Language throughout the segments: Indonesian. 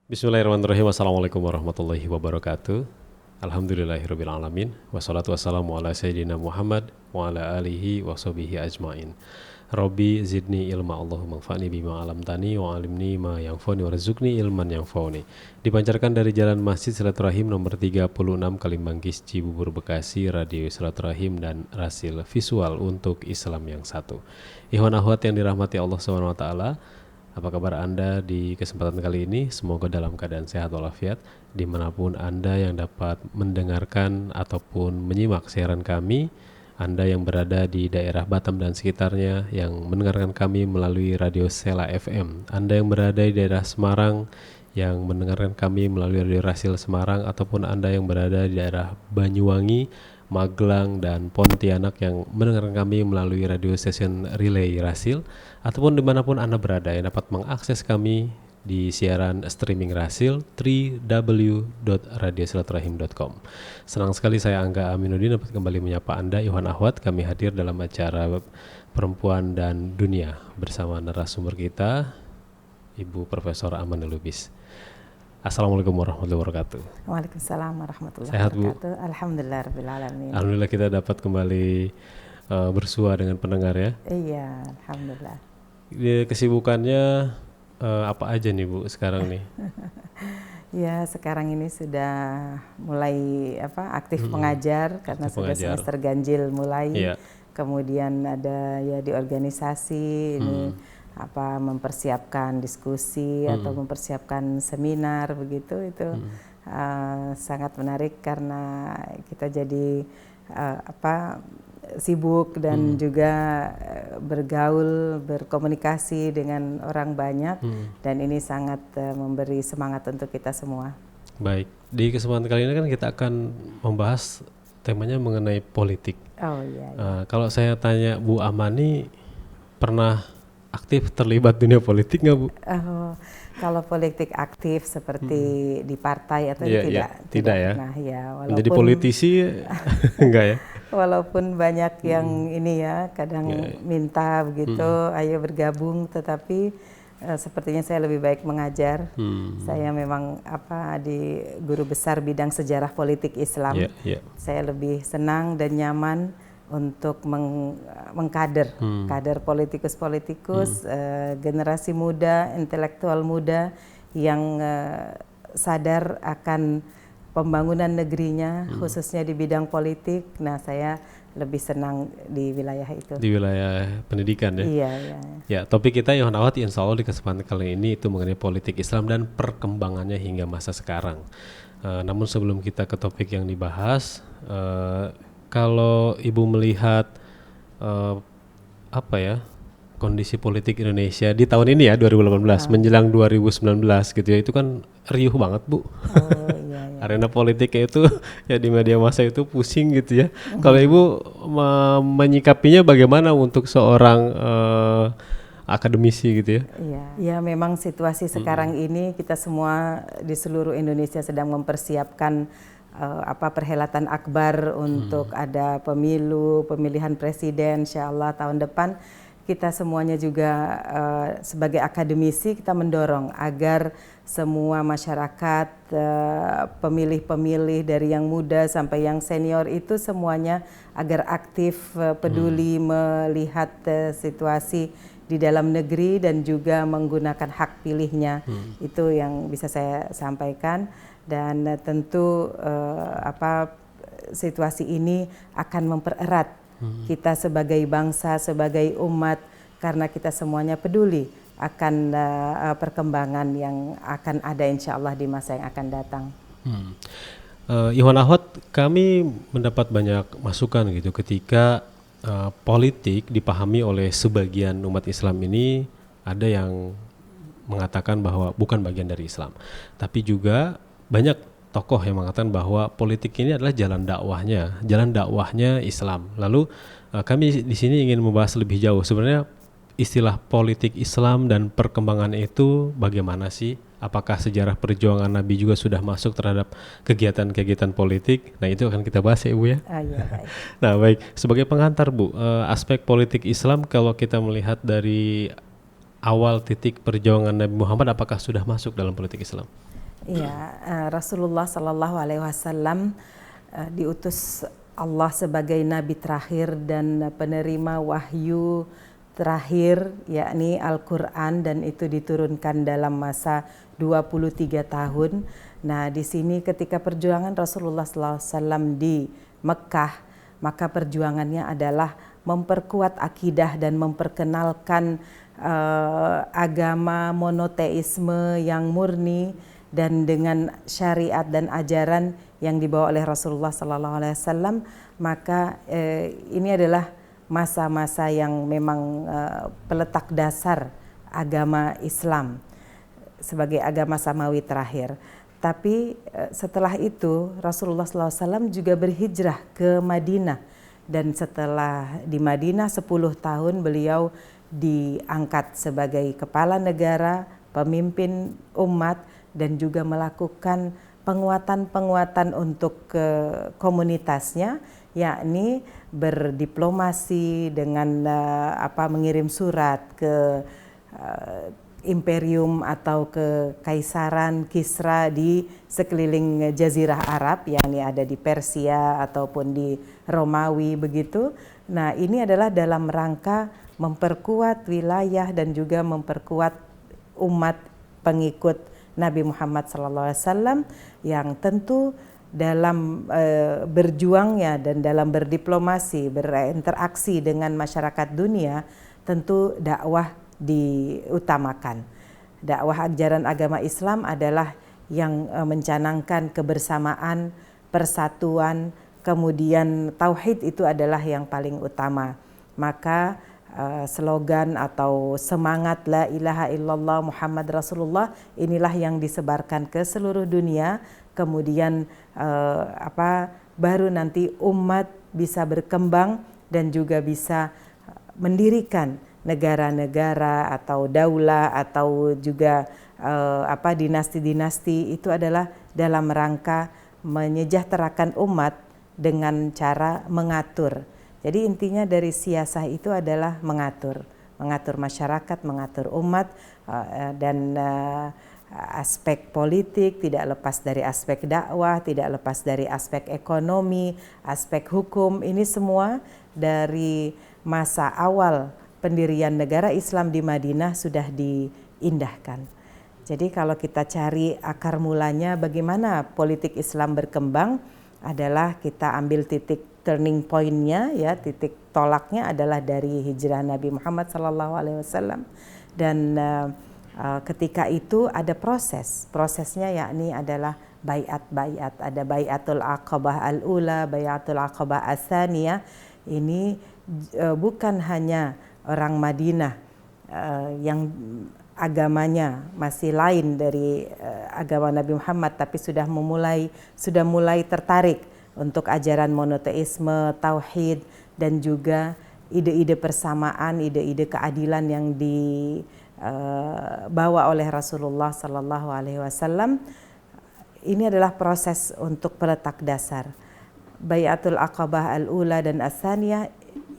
Bismillahirrahmanirrahim. Assalamualaikum warahmatullahi wabarakatuh. Alhamdulillahirrabbilalamin. Wassalatu wassalamu ala sayyidina Muhammad wa ala alihi wa sahbihi ajma'in. Rabbi zidni ilma, Allahumma anfa'ni bima alamtani wa alimni ma yanfa'ni warzuqni ilman yanfa'uni. Dipancarkan dari Jalan Masjid Silaturahim nomor 36 Kalimanggis, Cibubur, Bekasi, Radio Silaturahim dan Rasil Visual untuk Islam yang satu. Ikhwan akhwat yang dirahmati Allah SWT, apa kabar Anda di kesempatan kali ini? Semoga dalam keadaan sehat walafiat dimanapun Anda yang dapat mendengarkan ataupun menyimak siaran kami. Anda yang berada di daerah Batam dan sekitarnya yang mendengarkan kami melalui Radio Sela FM. Anda yang berada di daerah Semarang yang mendengarkan kami melalui Radio Rasil Semarang, ataupun Anda yang berada di daerah Banyuwangi, Magelang, dan Pontianak yang mendengarkan kami melalui radio station Relay Rasil, ataupun dimanapun Anda berada yang dapat mengakses kami di siaran streaming Rasil www.radiosilaturahim.com. Senang sekali saya Angga Aminuddin dapat kembali menyapa Anda, Ikhwan Akhwat. Kami hadir dalam acara Perempuan dan Dunia bersama narasumber kita, Ibu Profesor Amanah Lubis. Assalamualaikum warahmatullahi wabarakatuh. Waalaikumsalam warahmatullahi Sehat, wabarakatuh. Alhamdulillah rabbil alamin. Alhamdulillah kita dapat kembali bersua dengan pendengar ya. Iya, alhamdulillah. Kesibukannya apa aja nih Bu sekarang nih? Ya, sekarang ini sudah mulai aktif mengajar karena Aktif sudah mengajar. semester ganjil mulai. Iya. Kemudian ada ya di organisasi ini mempersiapkan diskusi atau mempersiapkan seminar begitu itu sangat menarik karena kita jadi sibuk dan juga bergaul, berkomunikasi dengan orang banyak dan ini sangat memberi semangat untuk kita semua. Baik, di kesempatan kali ini kan kita akan membahas temanya mengenai politik. Oh iya. Kalau saya tanya Bu Amani, pernah aktif terlibat dunia politik nggak Bu? Kalau politik aktif seperti di partai atau tidak ya. Nah, ya, walaupun menjadi politisi enggak ya? Walaupun banyak yang ini ya kadang minta begitu, ayo bergabung, tetapi sepertinya saya lebih baik mengajar. Saya memang di guru besar bidang sejarah politik Islam. Saya lebih senang dan nyaman untuk mengkader kader politikus-politikus, generasi muda, intelektual muda yang sadar akan pembangunan negerinya, khususnya di bidang politik. Nah, saya lebih senang di wilayah itu. Di wilayah pendidikan ya? Iya. Ya, topik kita Ikhwan Akhwat insya Allah di kesempatan kali ini itu mengenai politik Islam dan perkembangannya hingga masa sekarang. Namun sebelum kita ke topik yang dibahas, kalau Ibu melihat kondisi politik Indonesia di tahun ini ya 2018 menjelang 2019 gitu ya, itu kan riuh banget Bu. Iya. Arena politiknya itu ya di media massa itu pusing gitu ya. Kalau Ibu menyikapinya bagaimana untuk seorang akademisi gitu ya? Iya. Ya, memang situasi sekarang ini kita semua di seluruh Indonesia sedang mempersiapkan perhelatan akbar untuk ada pemilihan presiden insyaallah tahun depan. Kita semuanya juga sebagai akademisi kita mendorong agar semua masyarakat, pemilih-pemilih dari yang muda sampai yang senior itu semuanya agar aktif, peduli melihat situasi di dalam negeri dan juga menggunakan hak pilihnya. Itu yang bisa saya sampaikan. Dan tentu situasi ini akan mempererat kita sebagai bangsa, sebagai umat, karena kita semuanya peduli akan perkembangan yang akan ada insya Allah di masa yang akan datang. Ikhwan Akhwat, kami mendapat banyak masukan gitu ketika politik dipahami oleh sebagian umat Islam ini ada yang mengatakan bahwa bukan bagian dari Islam, tapi juga banyak tokoh yang mengatakan bahwa politik ini adalah jalan dakwahnya Islam. Lalu kami di sini ingin membahas lebih jauh sebenarnya istilah politik Islam dan perkembangan itu bagaimana sih? Apakah sejarah perjuangan Nabi juga sudah masuk terhadap kegiatan-kegiatan politik? Nah, itu akan kita bahas ya Ibu ya. Baik. Nah, baik, sebagai pengantar Bu, aspek politik Islam kalau kita melihat dari awal titik perjuangan Nabi Muhammad, apakah sudah masuk dalam politik Islam? Ya, Rasulullah Sallallahu Alaihi Wasallam diutus Allah sebagai nabi terakhir dan penerima wahyu terakhir, yakni Al-Quran, dan itu diturunkan dalam masa 23 tahun. Nah, di sini ketika perjuangan Rasulullah SAW di Mekah, maka perjuangannya adalah memperkuat akidah dan memperkenalkan agama monoteisme yang murni dan dengan syariat dan ajaran yang dibawa oleh Rasulullah SAW. Maka ini adalah masa-masa yang memang peletak dasar agama Islam sebagai agama samawi terakhir. Tapi setelah itu Rasulullah SAW juga berhijrah ke Madinah, dan setelah di Madinah 10 tahun beliau diangkat sebagai kepala negara, pemimpin umat, dan juga melakukan penguatan-penguatan untuk komunitasnya, yakni berdiplomasi dengan mengirim surat ke imperium atau ke kaisaran Kisra di sekeliling Jazirah Arab, yakni ada di Persia ataupun di Romawi begitu. Nah, ini adalah dalam rangka memperkuat wilayah dan juga memperkuat umat pengikut Nabi Muhammad SAW, yang tentu dalam berjuangnya dan dalam berdiplomasi, berinteraksi dengan masyarakat dunia, tentu dakwah diutamakan. Dakwah ajaran agama Islam adalah yang mencanangkan kebersamaan, persatuan, kemudian tauhid itu adalah yang paling utama. Maka slogan atau semangat la ilaha illallah Muhammad Rasulullah inilah yang disebarkan ke seluruh dunia. Kemudian baru nanti umat bisa berkembang dan juga bisa mendirikan negara-negara atau daulah atau juga dinasti-dinasti. Itu adalah dalam rangka menyejahterakan umat dengan cara mengatur. Jadi intinya dari siasah itu adalah mengatur masyarakat, mengatur umat, dan aspek politik tidak lepas dari aspek dakwah, tidak lepas dari aspek ekonomi, aspek hukum. Ini semua dari masa awal pendirian negara Islam di Madinah sudah diindahkan. Jadi kalau kita cari akar mulanya bagaimana politik Islam berkembang, adalah kita ambil titik turning point-nya, ya, titik tolaknya adalah dari hijrah Nabi Muhammad SAW. Dan ketika itu ada prosesnya, yakni adalah bayat. Ada bayatul aqabah al-ula, bayatul aqabah as-saniyah. Ini bukan hanya orang Madinah yang agamanya masih lain dari agama Nabi Muhammad, tapi sudah mulai tertarik untuk ajaran monoteisme, tauhid, dan juga ide-ide persamaan, ide-ide keadilan yang dibawa oleh Rasulullah Sallallahu Alaihi Wasallam. Ini adalah proses untuk peletak dasar. Bayatul Aqabah al-Ula dan As-Saniyah,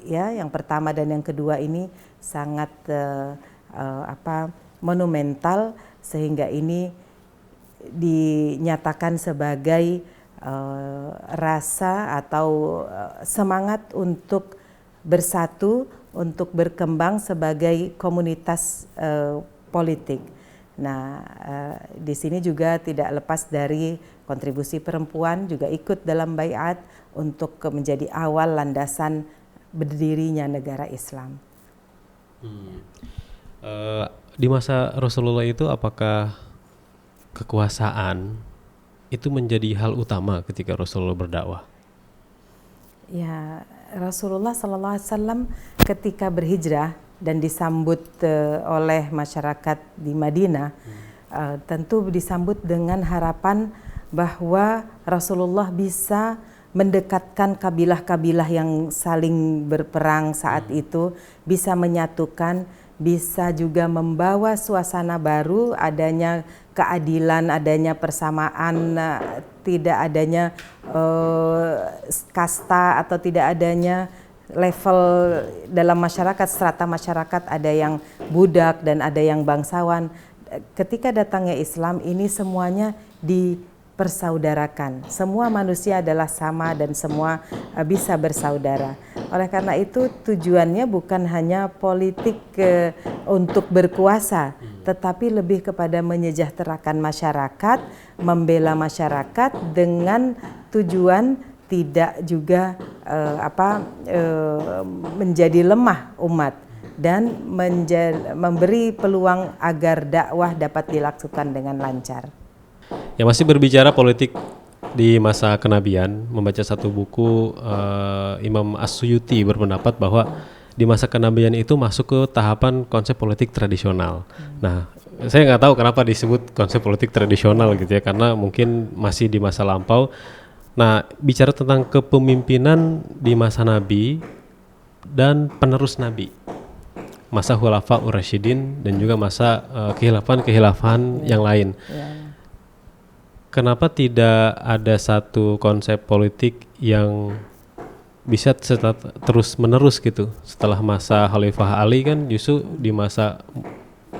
ya, yang pertama dan yang kedua ini sangat monumental, sehingga ini dinyatakan sebagai rasa atau semangat untuk bersatu, untuk berkembang sebagai komunitas politik. Nah, di sini juga tidak lepas dari kontribusi perempuan juga ikut dalam baiat untuk menjadi awal landasan berdirinya negara Islam. Di masa Rasulullah itu apakah kekuasaan itu menjadi hal utama ketika Rasulullah berdakwah? Ya, Rasulullah SAW ketika berhijrah dan disambut oleh masyarakat di Madinah, tentu disambut dengan harapan bahwa Rasulullah bisa mendekatkan kabilah-kabilah yang saling berperang saat itu, bisa menyatukan, bisa juga membawa suasana baru, adanya keadilan, adanya persamaan, tidak adanya kasta atau tidak adanya level dalam masyarakat, strata masyarakat, ada yang budak dan ada yang bangsawan. Ketika datangnya Islam, ini semuanya dipersaudarakan. Semua manusia adalah sama dan semua bisa bersaudara. Oleh karena itu tujuannya bukan hanya politik untuk berkuasa, tetapi lebih kepada menyejahterakan masyarakat, membela masyarakat dengan tujuan tidak juga menjadi lemah umat dan memberi peluang agar dakwah dapat dilakukan dengan lancar. Ya, masih berbicara politik di masa kenabian, membaca satu buku Imam As-Suyuti berpendapat bahwa di masa kenabian itu masuk ke tahapan konsep politik tradisional. Nah, saya nggak tahu kenapa disebut konsep politik tradisional gitu ya, karena mungkin masih di masa lampau. Nah, bicara tentang kepemimpinan di masa Nabi dan penerus Nabi, masa Khulafa Ur-Rasyidin dan juga masa khilafan yang lain. Kenapa tidak ada satu konsep politik yang bisa terus menerus gitu? Setelah masa Khalifah Ali kan justru di masa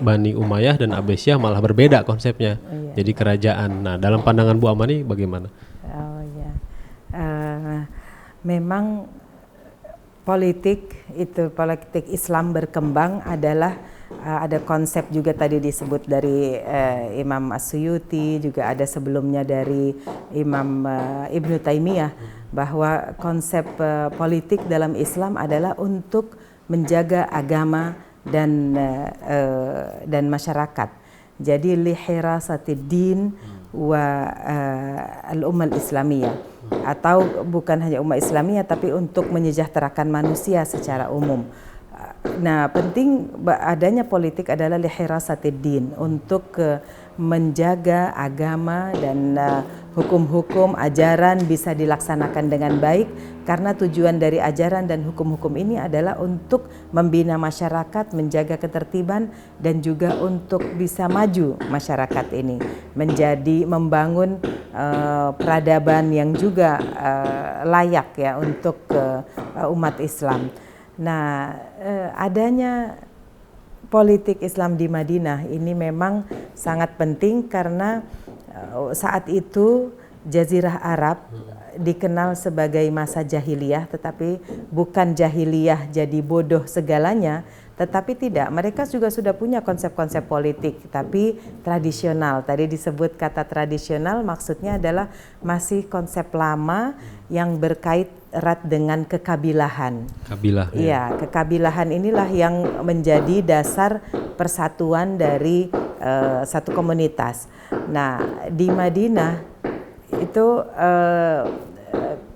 Bani Umayyah dan Abbasiyah malah berbeda konsepnya. Jadi kerajaan. Nah, dalam pandangan Bu Amani bagaimana? Memang politik Islam berkembang adalah ada konsep juga tadi disebut dari Imam As-Suyuti, juga ada sebelumnya dari Imam Ibnu Taimiyah, bahwa konsep politik dalam Islam adalah untuk menjaga agama dan masyarakat. Jadi lihirasatid din wa al-ummah islamiyah, atau bukan hanya umat Islamiyah tapi untuk menyejahterakan manusia secara umum. Nah, penting adanya politik adalah lihirasatid din, untuk menjaga agama dan hukum-hukum ajaran bisa dilaksanakan dengan baik, karena tujuan dari ajaran dan hukum-hukum ini adalah untuk membina masyarakat, menjaga ketertiban, dan juga untuk bisa maju masyarakat ini menjadi membangun peradaban yang juga layak ya untuk umat Islam. Nah, adanya politik Islam di Madinah ini memang sangat penting karena saat itu Jazirah Arab dikenal sebagai masa jahiliyah, tetapi bukan jahiliyah jadi bodoh segalanya, tetapi tidak, mereka juga sudah punya konsep-konsep politik tapi tradisional. Tadi disebut kata tradisional, maksudnya adalah masih konsep lama yang berkait erat dengan kekabilahan. Kabilah. Iya, kekabilahan inilah yang menjadi dasar persatuan dari satu komunitas. Nah, di Madinah itu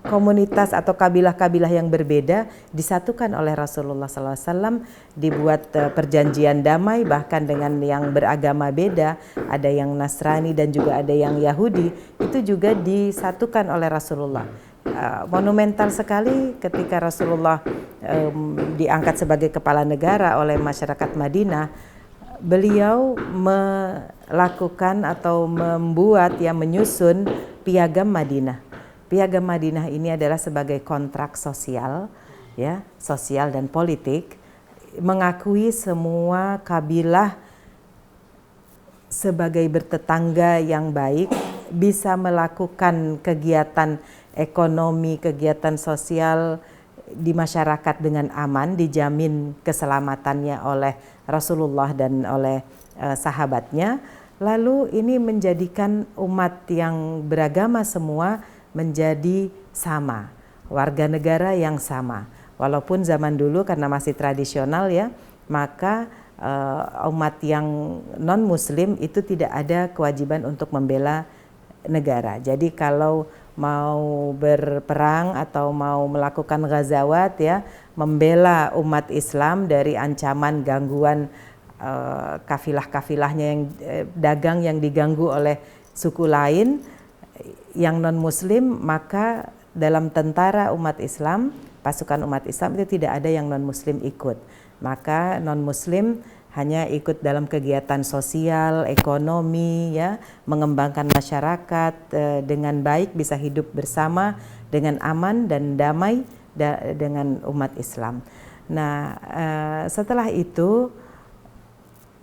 komunitas atau kabilah-kabilah yang berbeda disatukan oleh Rasulullah SAW, dibuat perjanjian damai bahkan dengan yang beragama beda, ada yang Nasrani dan juga ada yang Yahudi, itu juga disatukan oleh Rasulullah. Monumental sekali ketika Rasulullah diangkat sebagai kepala negara oleh masyarakat Madinah, beliau melakukan atau menyusun Piagam Madinah. Piagam Madinah ini adalah sebagai kontrak sosial, ya, sosial dan politik, mengakui semua kabilah sebagai bertetangga yang baik, bisa melakukan kegiatan ekonomi, kegiatan sosial di masyarakat dengan aman, dijamin keselamatannya oleh Rasulullah dan oleh sahabatnya. Lalu ini menjadikan umat yang beragama semua menjadi sama, warga negara yang sama. Walaupun zaman dulu karena masih tradisional ya, maka umat yang non-muslim itu tidak ada kewajiban untuk membela negara. Jadi kalau mau berperang atau mau melakukan ghazawat ya, membela umat Islam dari ancaman gangguan kafilah-kafilahnya yang dagang yang diganggu oleh suku lain yang non-muslim, maka dalam tentara umat Islam, pasukan umat Islam itu tidak ada yang non-muslim ikut. Maka non-muslim hanya ikut dalam kegiatan sosial, ekonomi, ya, mengembangkan masyarakat dengan baik, bisa hidup bersama dengan aman dan damai dengan umat Islam. Nah, setelah itu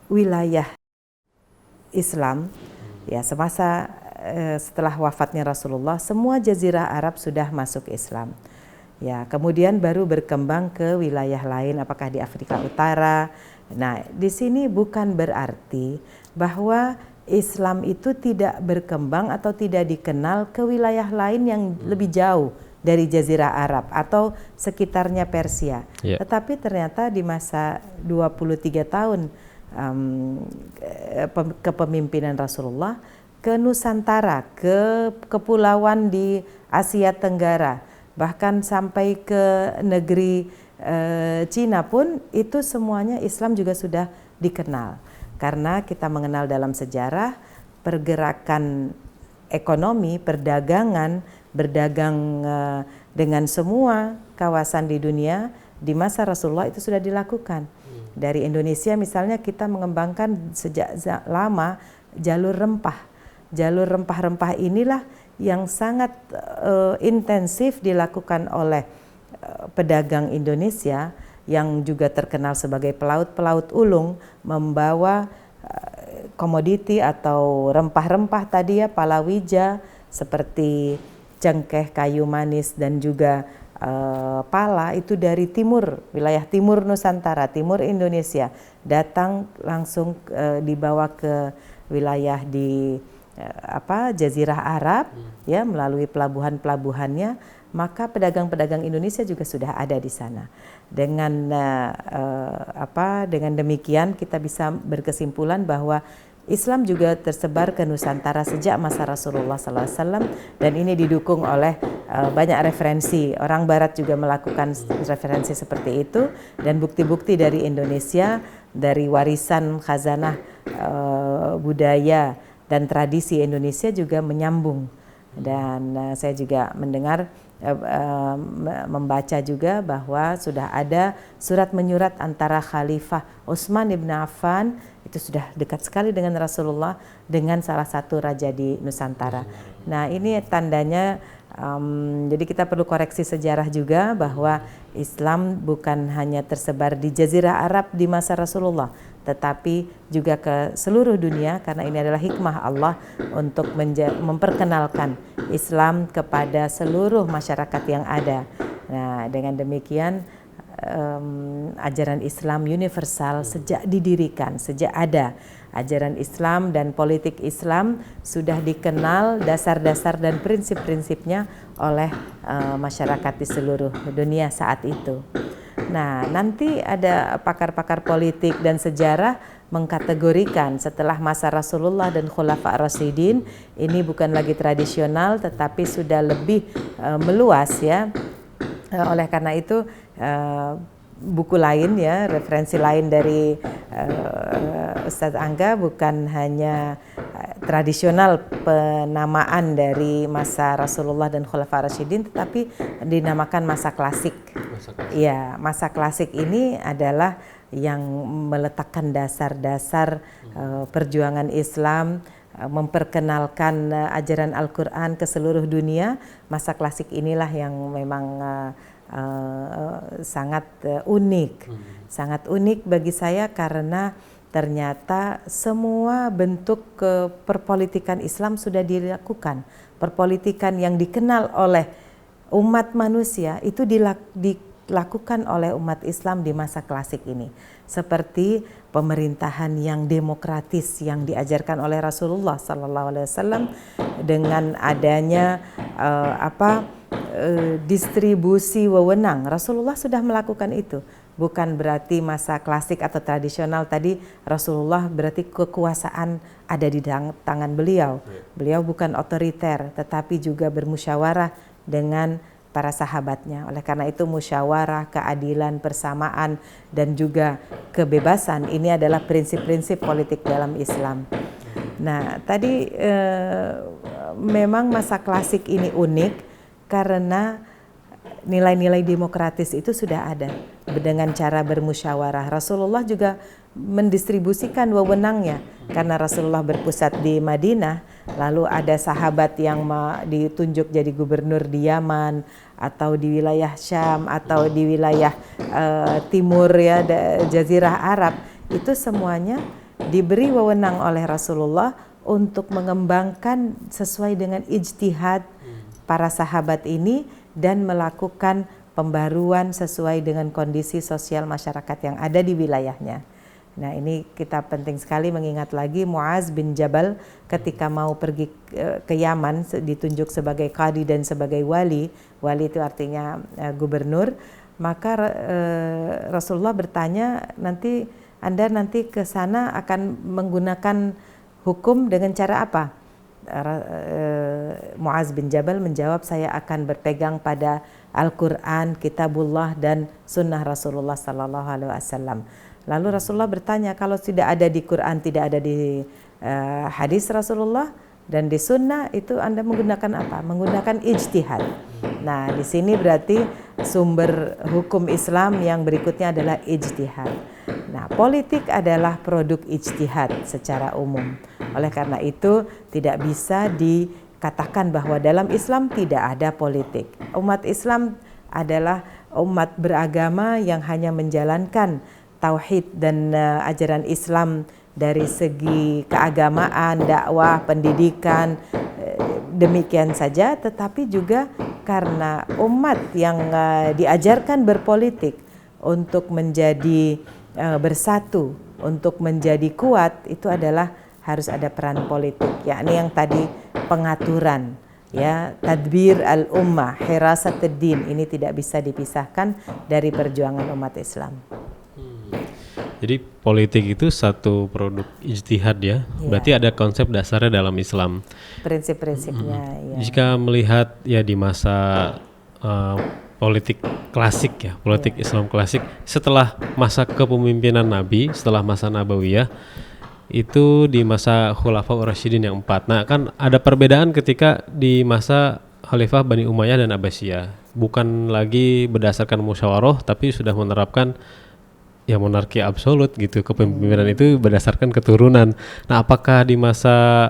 wilayah Islam ya semasa setelah wafatnya Rasulullah, semua jazirah Arab sudah masuk Islam. Ya, kemudian baru berkembang ke wilayah lain, apakah di Afrika Utara. Nah, di sini bukan berarti bahwa Islam itu tidak berkembang atau tidak dikenal ke wilayah lain yang lebih jauh dari Jazirah Arab atau sekitarnya Persia. Tetapi ternyata di masa 23 tahun kepemimpinan Rasulullah, ke Nusantara, ke kepulauan di Asia Tenggara, bahkan sampai ke negeri Cina pun, itu semuanya Islam juga sudah dikenal. Karena kita mengenal dalam sejarah pergerakan ekonomi, perdagangan, berdagang dengan semua kawasan di dunia di masa Rasulullah itu sudah dilakukan. Dari Indonesia misalnya kita mengembangkan sejak lama jalur rempah. Jalur rempah-rempah inilah yang sangat intensif dilakukan oleh pedagang Indonesia yang juga terkenal sebagai pelaut-pelaut ulung, membawa komoditi atau rempah-rempah tadi ya, palawija seperti cengkeh, kayu manis dan juga pala itu dari timur, wilayah timur Nusantara, timur Indonesia, datang langsung dibawa ke wilayah di Jazirah Arab ya, melalui pelabuhan-pelabuhannya, maka pedagang-pedagang Indonesia juga sudah ada di sana. Dengan dengan demikian kita bisa berkesimpulan bahwa Islam juga tersebar ke Nusantara sejak masa Rasulullah SAW, dan ini didukung oleh banyak referensi. Orang Barat juga melakukan referensi seperti itu, dan bukti-bukti dari Indonesia, dari warisan khazanah budaya dan tradisi Indonesia juga menyambung. Dan saya juga mendengar, membaca juga bahwa sudah ada surat menyurat antara Khalifah Utsman ibn Affan, itu sudah dekat sekali dengan Rasulullah, dengan salah satu raja di Nusantara. Nah, ini tandanya, jadi kita perlu koreksi sejarah juga bahwa Islam bukan hanya tersebar di Jazirah Arab di masa Rasulullah, tetapi juga ke seluruh dunia, karena ini adalah hikmah Allah untuk memperkenalkan Islam kepada seluruh masyarakat yang ada. Nah, dengan demikian ajaran Islam universal sejak didirikan, sejak ada ajaran Islam dan politik Islam sudah dikenal dasar-dasar dan prinsip-prinsipnya oleh masyarakat di seluruh dunia saat itu. Nah, nanti ada pakar-pakar politik dan sejarah mengkategorikan setelah masa Rasulullah dan Khulafa Rasyidin, ini bukan lagi tradisional tetapi sudah lebih meluas ya. Oleh karena itu buku lain ya, referensi lain dari Ustadz Angga bukan hanya tradisional penamaan dari masa Rasulullah dan Khulafa Rasyidin, tetapi dinamakan masa klasik. Ya, masa klasik ini adalah yang meletakkan dasar-dasar perjuangan Islam, memperkenalkan ajaran Al-Quran ke seluruh dunia. Masa klasik inilah yang memang sangat sangat unik bagi saya, karena ternyata semua bentuk perpolitikan Islam sudah dilakukan. Perpolitikan yang dikenal oleh umat manusia itu dilakukan oleh umat Islam di masa klasik ini, seperti pemerintahan yang demokratis yang diajarkan oleh Rasulullah SAW, dengan adanya distribusi wewenang. Rasulullah sudah melakukan itu. Bukan berarti masa klasik atau tradisional tadi Rasulullah berarti kekuasaan ada di tangan beliau. Beliau bukan otoriter, tetapi juga bermusyawarah dengan para sahabatnya. Oleh karena itu musyawarah, keadilan, persamaan, dan juga kebebasan ini adalah prinsip-prinsip politik dalam Islam. Nah, tadi memang masa klasik ini unik karena nilai-nilai demokratis itu sudah ada dengan cara bermusyawarah. Rasulullah juga mendistribusikan wewenangnya karena Rasulullah berpusat di Madinah, lalu ada sahabat yang ditunjuk jadi gubernur di Yaman atau di wilayah Syam atau di wilayah timur ya, Jazirah Arab, itu semuanya diberi wewenang oleh Rasulullah untuk mengembangkan sesuai dengan ijtihad para sahabat ini dan melakukan pembaruan sesuai dengan kondisi sosial masyarakat yang ada di wilayahnya. Nah, ini kita penting sekali mengingat lagi Muaz bin Jabal ketika mau pergi ke Yaman ditunjuk sebagai qadi dan sebagai wali. Wali itu artinya gubernur. Maka Rasulullah bertanya, Anda nanti ke sana akan menggunakan hukum dengan cara apa? Muaz bin Jabal menjawab, saya akan berpegang pada Al-Quran, Kitabullah dan Sunnah Rasulullah Sallallahu Alaihi Wasallam. Lalu Rasulullah bertanya, kalau tidak ada di Quran, tidak ada di hadis Rasulullah dan di Sunnah, itu Anda menggunakan apa? Menggunakan ijtihad. Nah, di sini berarti sumber hukum Islam yang berikutnya adalah ijtihad. Nah, politik adalah produk ijtihad secara umum. Oleh karena itu, tidak bisa dikatakan bahwa dalam Islam tidak ada politik. Umat Islam adalah umat beragama yang hanya menjalankan tauhid dan ajaran Islam dari segi keagamaan, dakwah, pendidikan, demikian saja. Tetapi juga karena umat yang diajarkan berpolitik untuk menjadi bersatu, untuk menjadi kuat, itu adalah harus ada peran politik, yakni yang tadi pengaturan, ya, tadbir al-ummah, hirasatuddin, ini tidak bisa dipisahkan dari perjuangan umat Islam. Jadi politik itu satu produk ijtihad ya. Berarti ada konsep dasarnya dalam Islam. Prinsip-prinsipnya. Ya. Jika melihat ya di masa politik klasik ya, politik Islam klasik, setelah masa kepemimpinan Nabi, setelah masa Nabawiyah, itu di masa Khulafaur Rasyidin yang 4. Nah, kan ada perbedaan ketika di masa Khalifah Bani Umayyah dan Abbasiyah. Bukan lagi berdasarkan musyawarah, tapi sudah menerapkan ya monarki absolut gitu, kepemimpinan itu berdasarkan keturunan. Nah, apakah di masa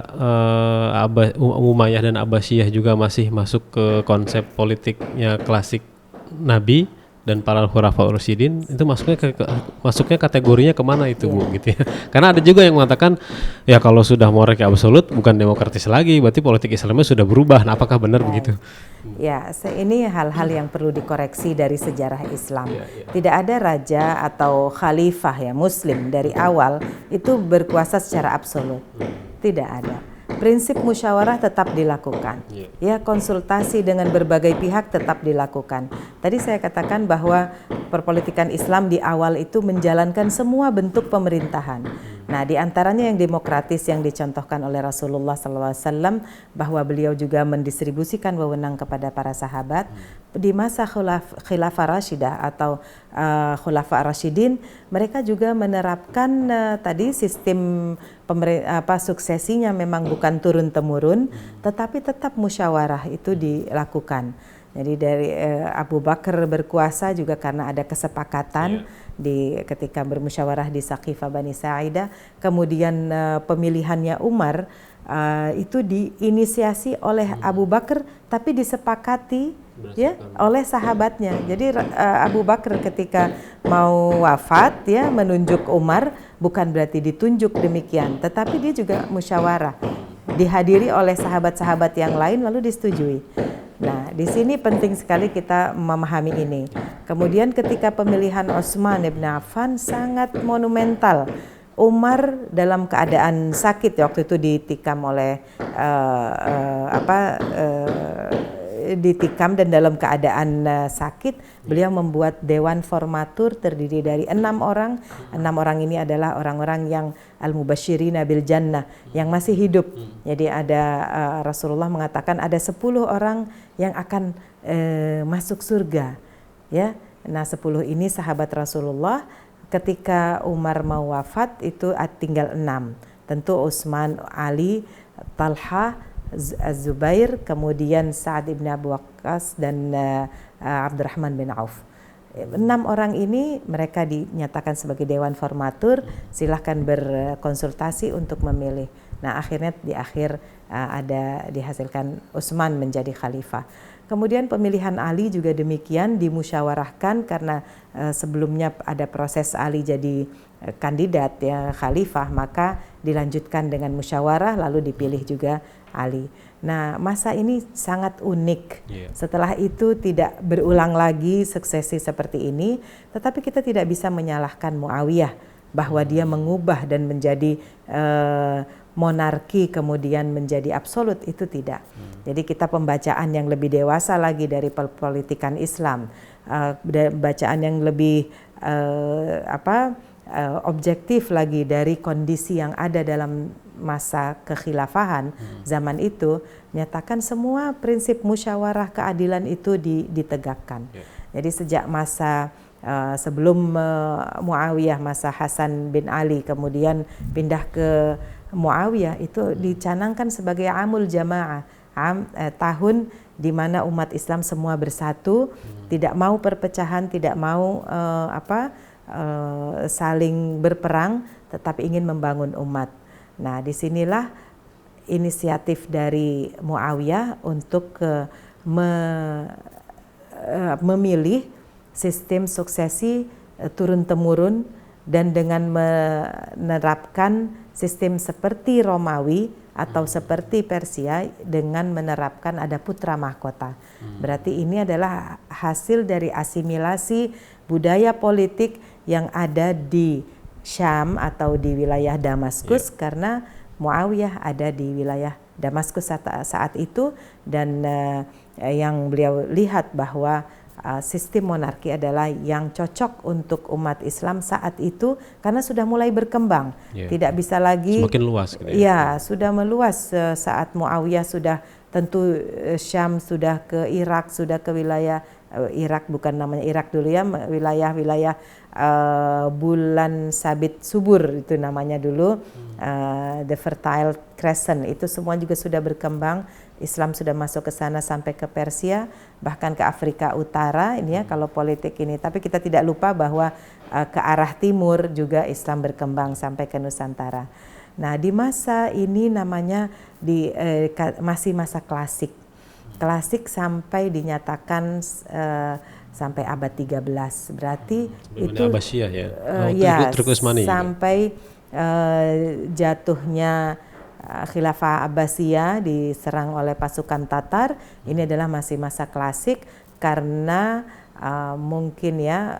Umayyah dan Abbasiyah juga masih masuk ke konsep politiknya klasik Nabi dan para Khulafaur Rasyidin? Itu masuknya kategorinya kemana itu, Bu, gitu ya? Karena ada juga yang mengatakan ya kalau sudah monarki absolut bukan demokratis lagi, berarti politik Islamnya sudah berubah. Nah, apakah benar begitu? Ya, ini hal-hal yang perlu dikoreksi dari sejarah Islam. Tidak ada raja atau khalifah ya Muslim dari awal itu berkuasa secara absolut. Tidak ada. Prinsip musyawarah tetap dilakukan. Ya, konsultasi dengan berbagai pihak tetap dilakukan. Tadi saya katakan bahwa perpolitikan Islam di awal itu menjalankan semua bentuk pemerintahan. Nah, di antaranya yang demokratis yang dicontohkan oleh Rasulullah SAW, bahwa beliau juga mendistribusikan wewenang kepada para sahabat. Di masa Khilafah Rashidah atau Khulafa Rasyidin, mereka juga menerapkan tadi sistem suksesinya memang bukan turun-temurun, tetapi tetap musyawarah itu dilakukan. Jadi dari Abu Bakar berkuasa juga karena ada kesepakatan ketika bermusyawarah di Saqifah Bani Sa'idah. Kemudian pemilihannya Umar itu diinisiasi oleh Abu Bakar tapi disepakati oleh sahabatnya. Jadi Abu Bakar ketika mau wafat ya menunjuk Umar, bukan berarti ditunjuk demikian, tetapi dia juga musyawarah, dihadiri oleh sahabat-sahabat yang lain lalu disetujui. Nah, di sini penting sekali kita memahami ini. Kemudian ketika pemilihan Utsman bin Affan sangat monumental. Umar dalam keadaan sakit waktu itu ditikam oleh ditikam dan dalam keadaan sakit, beliau membuat dewan formatur terdiri dari 6 orang. 6 orang ini adalah orang-orang yang al-mubasyirina bil jannah, yang masih hidup. Jadi ada Rasulullah mengatakan ada 10 orang yang akan masuk surga. Ya, nah 10 ini sahabat Rasulullah. Ketika Umar mau wafat itu tinggal 6. Tentu Utsman, Ali, Talha, Az-Zubair, kemudian Sa'ad ibn Abi Waqqas dan Abdurrahman bin Auf. 6 orang ini mereka dinyatakan sebagai dewan formatur, silahkan berkonsultasi untuk memilih. Nah, akhirnya di akhir dihasilkan Utsman menjadi khalifah. Kemudian pemilihan Ali juga demikian dimusyawarahkan karena sebelumnya ada proses Ali jadi kandidat ya khalifah, maka dilanjutkan dengan musyawarah lalu dipilih juga Ali. Nah, masa ini sangat unik. Setelah itu tidak berulang lagi suksesi seperti ini, tetapi kita tidak bisa menyalahkan Muawiyah bahwa dia mengubah dan menjadi monarki kemudian menjadi absolut, itu tidak. Jadi kita pembacaan yang lebih dewasa lagi dari politikan Islam, bacaan yang lebih objektif lagi dari kondisi yang ada dalam masa kekhilafahan zaman itu, menyatakan semua prinsip musyawarah keadilan itu ditegakkan. Jadi sejak masa sebelum Muawiyah, masa Hasan bin Ali, kemudian pindah ke Muawiyah, itu dicanangkan sebagai amul jamaah, tahun di mana umat Islam semua bersatu, tidak mau perpecahan, tidak mau saling berperang, tetapi ingin membangun umat. Nah, disinilah inisiatif dari Muawiyah untuk memilih sistem suksesi turun-temurun, dan dengan menerapkan sistem seperti Romawi atau seperti Persia dengan menerapkan ada putra mahkota. Berarti ini adalah hasil dari asimilasi budaya politik yang ada di Syam atau di wilayah Damaskus, karena Muawiyah ada di wilayah Damaskus saat itu, dan yang beliau lihat bahwa sistem monarki adalah yang cocok untuk umat Islam saat itu karena sudah mulai berkembang, tidak bisa lagi semakin luas gitu sudah meluas saat Muawiyah sudah tentu Syam, sudah ke Irak, sudah ke wilayah Irak, bukan namanya Irak dulu ya, wilayah-wilayah bulan sabit subur itu namanya dulu, the Fertile Crescent, itu semua juga sudah berkembang. Islam sudah masuk ke sana sampai ke Persia, bahkan ke Afrika Utara ini ya kalau politik ini. Tapi kita tidak lupa bahwa ke arah timur juga Islam berkembang sampai ke Nusantara. Nah, di masa ini namanya masih masa klasik. Klasik sampai dinyatakan sampai abad 13. Berarti itu Abbasiyah ya. Turk Utsmani sampai jatuhnya Khilafah Abbasiyah diserang oleh pasukan Tatar. Ini adalah masih masa klasik karena mungkin ya,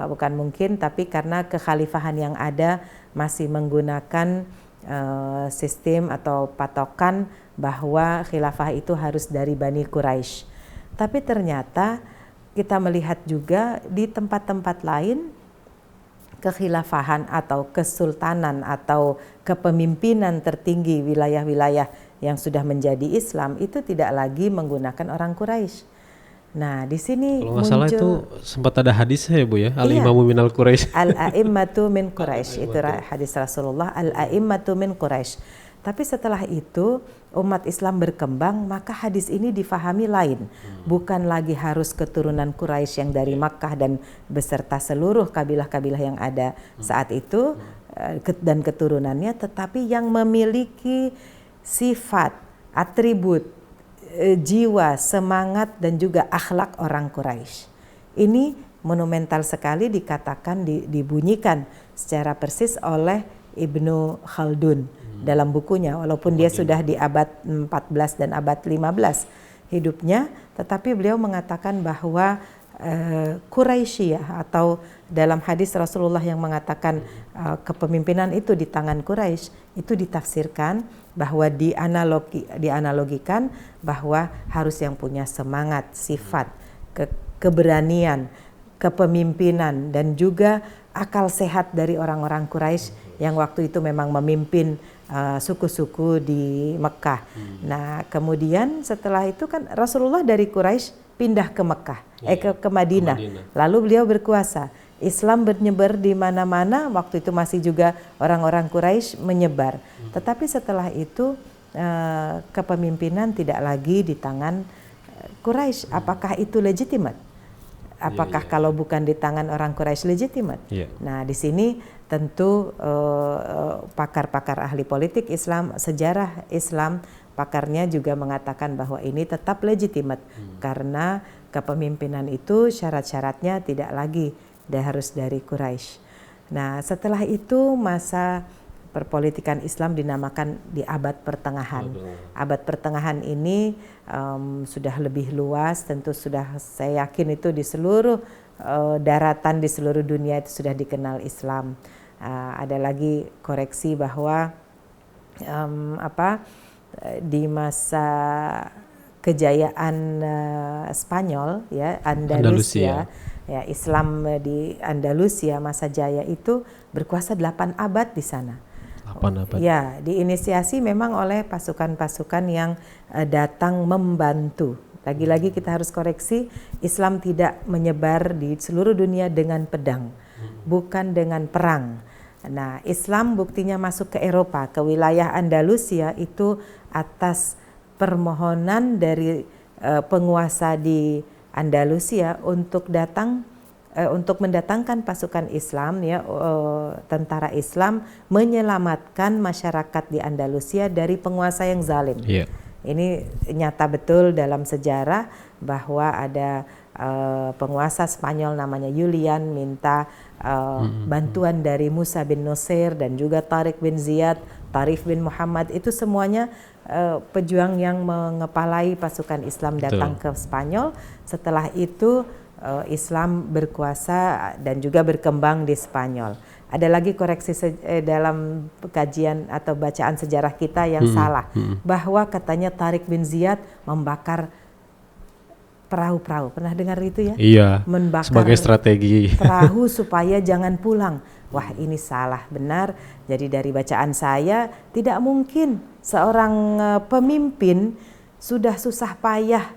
bukan mungkin, tapi karena kekhalifahan yang ada masih menggunakan sistem atau patokan bahwa khilafah itu harus dari Bani Quraisy. Tapi ternyata kita melihat juga di tempat-tempat lain kekhilafahan atau kesultanan atau kepemimpinan tertinggi wilayah-wilayah yang sudah menjadi Islam itu tidak lagi menggunakan orang Quraisy. Nah, di sini kalau nggak salah itu sempat ada hadisnya ya Bu ya, al-imamu minal Quraisy. Al-a'immatu min Quraisy, itu hadis Rasulullah, al-a'immatu min Quraisy. Tapi setelah itu umat Islam berkembang, maka hadis ini difahami lain. Bukan lagi harus keturunan Quraisy yang dari Makkah dan beserta seluruh kabilah-kabilah yang ada saat itu dan keturunannya, tetapi yang memiliki sifat, atribut, jiwa, semangat dan juga akhlak orang Quraisy. Ini monumental sekali dikatakan, dibunyikan secara persis oleh Ibnu Khaldun dalam bukunya, walaupun dia sudah di abad 14 dan abad 15 hidupnya, tetapi beliau mengatakan bahwa Quraisyiyah, atau dalam hadis Rasulullah yang mengatakan kepemimpinan itu di tangan Quraisy, itu ditafsirkan bahwa dianalogikan bahwa harus yang punya semangat, sifat, keberanian, kepemimpinan dan juga akal sehat dari orang-orang Quraisy yang waktu itu memang memimpin suku-suku di Mekah. Nah, kemudian setelah itu kan Rasulullah dari Quraisy pindah ke Mekah, ke Madinah. Lalu beliau berkuasa. Islam menyebar di mana-mana. Waktu itu masih juga orang-orang Quraisy menyebar. Tetapi setelah itu kepemimpinan tidak lagi di tangan Quraisy. Apakah itu legitimate? Apakah kalau bukan di tangan orang Quraisy legitimate? Nah, di sini tentu pakar-pakar ahli politik Islam, sejarah Islam pakarnya juga mengatakan bahwa ini tetap legitimate karena kepemimpinan itu syarat-syaratnya tidak lagi harus dari Quraisy. Nah, setelah itu masa perpolitikan Islam dinamakan di abad pertengahan. Abad pertengahan ini sudah lebih luas, tentu sudah saya yakin itu di seluruh daratan di seluruh dunia itu sudah dikenal Islam. Ada lagi koreksi bahwa di masa kejayaan Spanyol ya Andalusia. Ya, Islam di Andalusia masa jaya itu berkuasa 8 abad di sana. 8 abad. Ya, diinisiasi memang oleh pasukan-pasukan yang datang membantu. Lagi-lagi kita harus koreksi, Islam tidak menyebar di seluruh dunia dengan pedang, bukan dengan perang. Nah, Islam buktinya masuk ke Eropa, ke wilayah Andalusia itu atas permohonan dari penguasa di Andalusia untuk mendatangkan pasukan Islam ya, tentara Islam menyelamatkan masyarakat di Andalusia dari penguasa yang zalim. Yeah. Ini nyata betul dalam sejarah bahwa ada penguasa Spanyol namanya Julian minta bantuan dari Musa bin Nusayr dan juga Tariq bin Ziyad, Tarif bin Muhammad, itu semuanya pejuang yang mengepalai pasukan Islam datang ke Spanyol. Setelah itu Islam berkuasa dan juga berkembang di Spanyol. Ada lagi koreksi dalam kajian atau bacaan sejarah kita yang salah, bahwa katanya Tariq bin Ziyad membakar perahu-perahu. Pernah dengar itu ya? Iya. Membakar sebagai strategi perahu supaya jangan pulang. Wah, ini salah benar. Jadi dari bacaan saya tidak mungkin seorang pemimpin sudah susah payah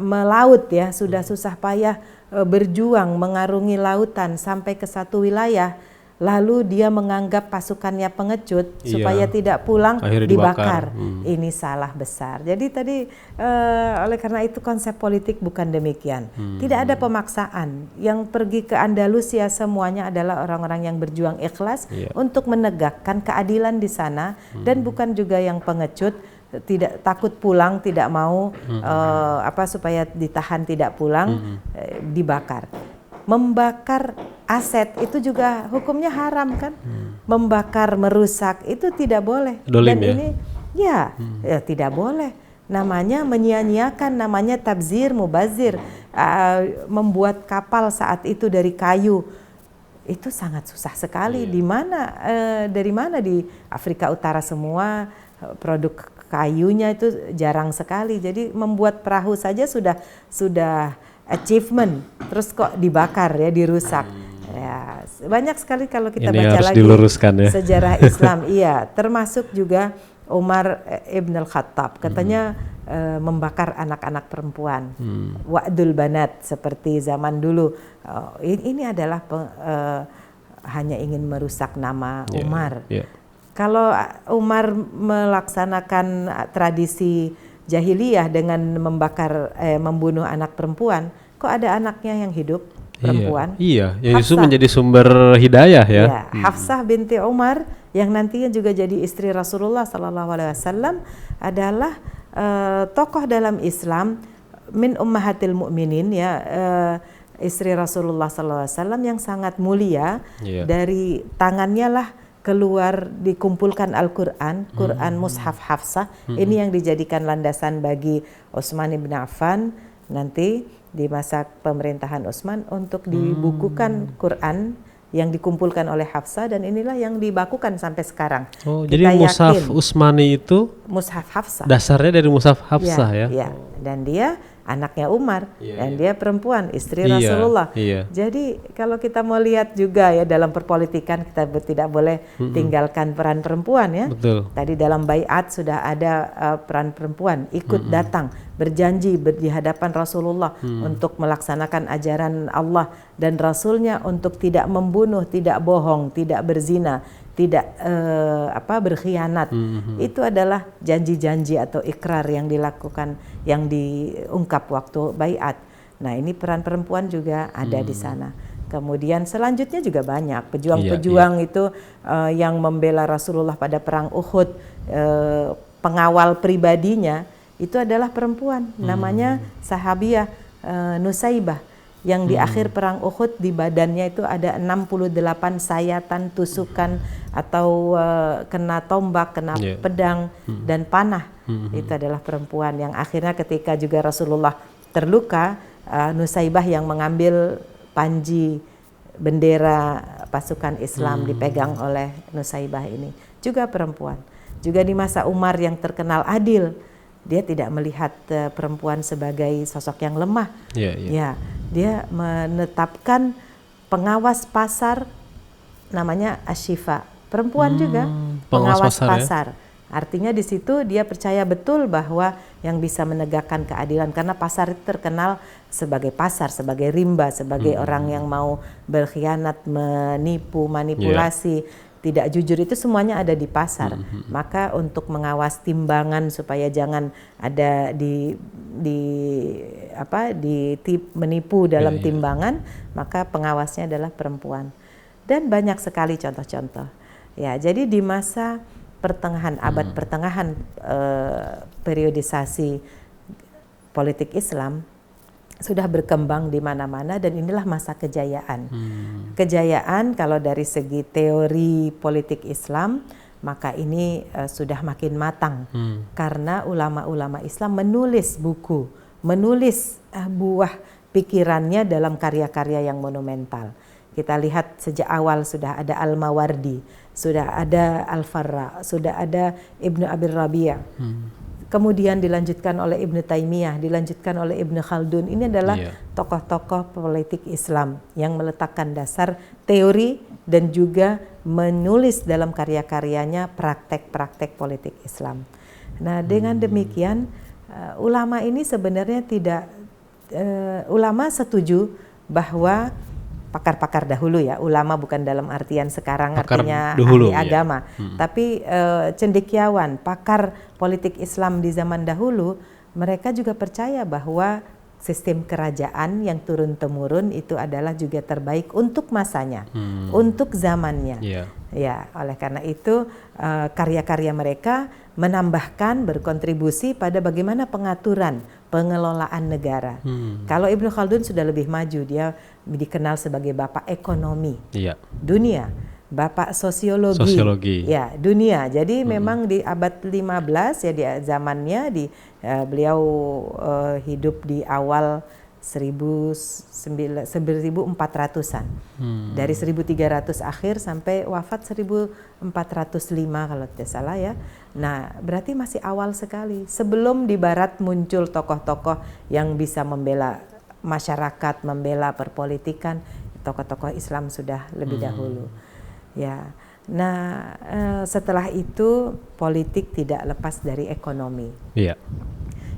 melaut ya, sudah susah payah berjuang mengarungi lautan sampai ke satu wilayah, lalu dia menganggap pasukannya pengecut supaya tidak pulang, akhirnya dibakar. Ini salah besar. Jadi tadi oleh karena itu konsep politik bukan demikian. Tidak ada pemaksaan. Yang pergi ke Andalusia semuanya adalah orang-orang yang berjuang ikhlas untuk menegakkan keadilan di sana, dan bukan juga yang pengecut, tidak takut pulang, tidak mau supaya ditahan tidak pulang, dibakar. Membakar aset itu juga hukumnya haram kan? Membakar, merusak itu tidak boleh. Dolim, dan ini ya tidak boleh. Namanya menyia-nyiakan, namanya tabzir, mubazir. Membuat kapal saat itu dari kayu itu sangat susah sekali. Di mana dari mana di Afrika Utara semua produk kayunya itu jarang sekali. Jadi membuat perahu saja sudah achievement, terus kok dibakar ya, dirusak. Ya, banyak sekali kalau kita ini baca harus lagi diluruskan ya. Sejarah Islam. Iya, termasuk juga Umar ibn al-Khattab katanya membakar anak-anak perempuan, wa'dul banat, seperti zaman dulu. Ini adalah hanya ingin merusak nama Umar. Kalau Umar melaksanakan tradisi jahiliyah dengan membunuh anak perempuan, kok ada anaknya yang hidup perempuan? Iya, yang justru menjadi sumber hidayah ya. Ya, Hafsah binti Umar yang nantinya juga jadi istri Rasulullah SAW adalah tokoh dalam Islam, min ummahatil mu'minin ya, istri Rasulullah SAW yang sangat mulia. Dari tangannya lah keluar dikumpulkan Al-Quran, Quran Mushaf Hafsah. Ini yang dijadikan landasan bagi Utsman bin Affan nanti di masa pemerintahan Utsman untuk dibukukan Quran yang dikumpulkan oleh Hafsah, dan inilah yang dibakukan sampai sekarang. Jadi Mushaf Utsmani itu Mushaf Hafsah. Dasarnya dari Mushaf Hafsah ya. Dan dia anaknya Umar, dan dia perempuan, istri Rasulullah. Jadi kalau kita mau lihat juga ya dalam perpolitikan, kita tidak boleh tinggalkan peran perempuan ya. Betul. Tadi dalam baiat sudah ada peran perempuan ikut datang berjanji di hadapan Rasulullah untuk melaksanakan ajaran Allah dan Rasulnya, untuk tidak membunuh, tidak bohong, tidak berzina, tidak berkhianat. Itu adalah janji-janji atau ikrar yang dilakukan, yang diungkap waktu baiat. Nah, ini peran perempuan juga ada di sana. Kemudian selanjutnya juga banyak pejuang-pejuang itu yang membela Rasulullah pada perang Uhud, pengawal pribadinya itu adalah perempuan, namanya Sahabiah Nusaibah, yang di akhir perang Uhud di badannya itu ada 68 sayatan, tusukan atau kena tombak, kena pedang dan panah. Itu adalah perempuan yang akhirnya ketika juga Rasulullah terluka, Nusaibah yang mengambil panji bendera pasukan Islam dipegang oleh Nusaibah ini, juga perempuan. Juga di masa Umar yang terkenal adil, dia tidak melihat perempuan sebagai sosok yang lemah. Ya, dia menetapkan pengawas pasar namanya Ashifa, perempuan juga pengawas pasar. Artinya di situ dia percaya betul bahwa yang bisa menegakkan keadilan, karena pasar itu terkenal sebagai pasar, sebagai rimba, sebagai orang yang mau berkhianat, menipu, manipulasi, tidak jujur, itu semuanya ada di pasar. Maka untuk mengawas timbangan supaya jangan ada menipu dalam timbangan, maka pengawasnya adalah perempuan. Dan banyak sekali contoh-contoh. Ya, jadi di masa pertengahan abad pertengahan periodisasi politik Islam sudah berkembang di mana-mana, dan inilah masa kejayaan. Kejayaan kalau dari segi teori politik Islam, maka ini sudah makin matang karena ulama-ulama Islam menulis buku, menulis buah pikirannya dalam karya-karya yang monumental. Kita lihat sejak awal sudah ada Al-Mawardi, sudah ada Al-Farra, sudah ada Ibnu Abi Rabi'. Kemudian dilanjutkan oleh Ibnu Taimiyah, dilanjutkan oleh Ibnu Khaldun. Ini adalah tokoh-tokoh politik Islam yang meletakkan dasar teori dan juga menulis dalam karya-karyanya praktek-praktek politik Islam. Nah, dengan demikian ulama ini sebenarnya tidak, ulama setuju bahwa pakar-pakar dahulu, ya, ulama bukan dalam artian sekarang pakar artinya dahulu, ahli agama, tapi cendekiawan, pakar politik Islam di zaman dahulu, mereka juga percaya bahwa sistem kerajaan yang turun-temurun itu adalah juga terbaik untuk masanya, untuk zamannya. Ya, oleh karena itu karya-karya mereka menambahkan, berkontribusi pada bagaimana pengaturan, pengelolaan negara. Kalau Ibnu Khaldun sudah lebih maju, dia dikenal sebagai bapak ekonomi dunia, bapak sosiologi ya dunia. Jadi memang di abad 15 ya, di zamannya beliau hidup di awal 1400-an. Dari 1300 akhir sampai wafat 1405 kalau tidak salah, ya. Nah, berarti masih awal sekali. Sebelum di barat muncul tokoh-tokoh yang bisa membela masyarakat, membela perpolitikan, tokoh-tokoh Islam sudah lebih dahulu. Ya. Nah, setelah itu politik tidak lepas dari ekonomi.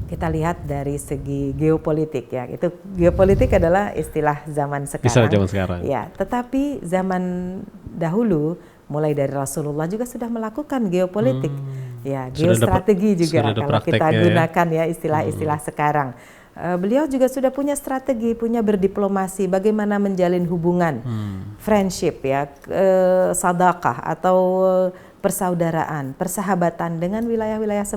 Kita lihat dari segi geopolitik, ya. Itu geopolitik adalah istilah zaman sekarang. Ya, tetapi zaman dahulu mulai dari Rasulullah juga sudah melakukan geopolitik. Ya, geostrategi juga kalau kita gunakan ya istilah-istilah sekarang. Beliau juga sudah punya strategi, punya berdiplomasi, bagaimana menjalin hubungan, friendship, ya, sadaqah atau persaudaraan, persahabatan dengan wilayah-wilayah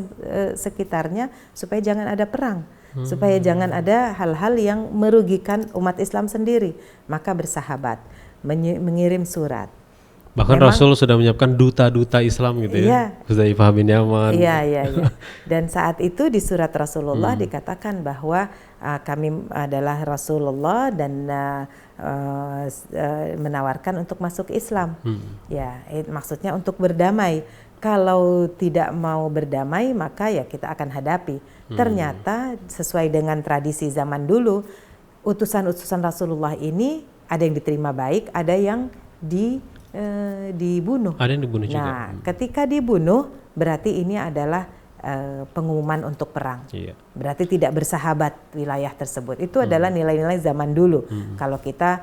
sekitarnya supaya jangan ada perang, supaya jangan ada hal-hal yang merugikan umat Islam sendiri. Maka bersahabat, mengirim surat. Bahkan memang, Rasul sudah menyiapkan duta-duta Islam gitu ya, Huzaifah bin Yaman. Iya. Dan saat itu di surat Rasulullah dikatakan bahwa kami adalah Rasulullah dan menawarkan untuk masuk Islam. Ya, maksudnya untuk berdamai. Kalau tidak mau berdamai, maka ya kita akan hadapi. Ternyata sesuai dengan tradisi zaman dulu, utusan-utusan Rasulullah ini ada yang diterima baik, ada yang dibunuh. Ada yang dibunuh juga. Nah, ketika dibunuh berarti ini adalah pengumuman untuk perang. Berarti tidak bersahabat wilayah tersebut. Itu adalah nilai-nilai zaman dulu. Kalau kita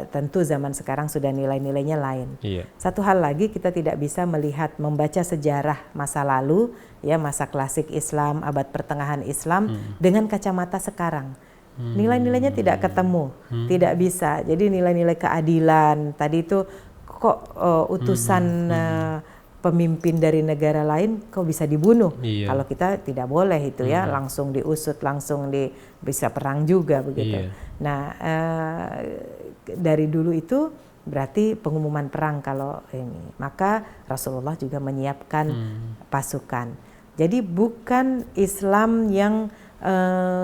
tentu zaman sekarang sudah nilai-nilainya lain. Satu hal lagi, kita tidak bisa membaca sejarah masa lalu, ya, masa klasik Islam, abad pertengahan Islam dengan kacamata sekarang. Nilai-nilainya tidak ketemu, tidak bisa. Jadi nilai-nilai keadilan tadi itu kok utusan pemimpin dari negara lain kok bisa dibunuh. Iya. Kalau kita tidak boleh itu ya, langsung diusut, langsung bisa perang juga begitu. Iya. Nah, dari dulu itu berarti pengumuman perang kalau ini. Maka Rasulullah juga menyiapkan pasukan. Jadi bukan Islam yang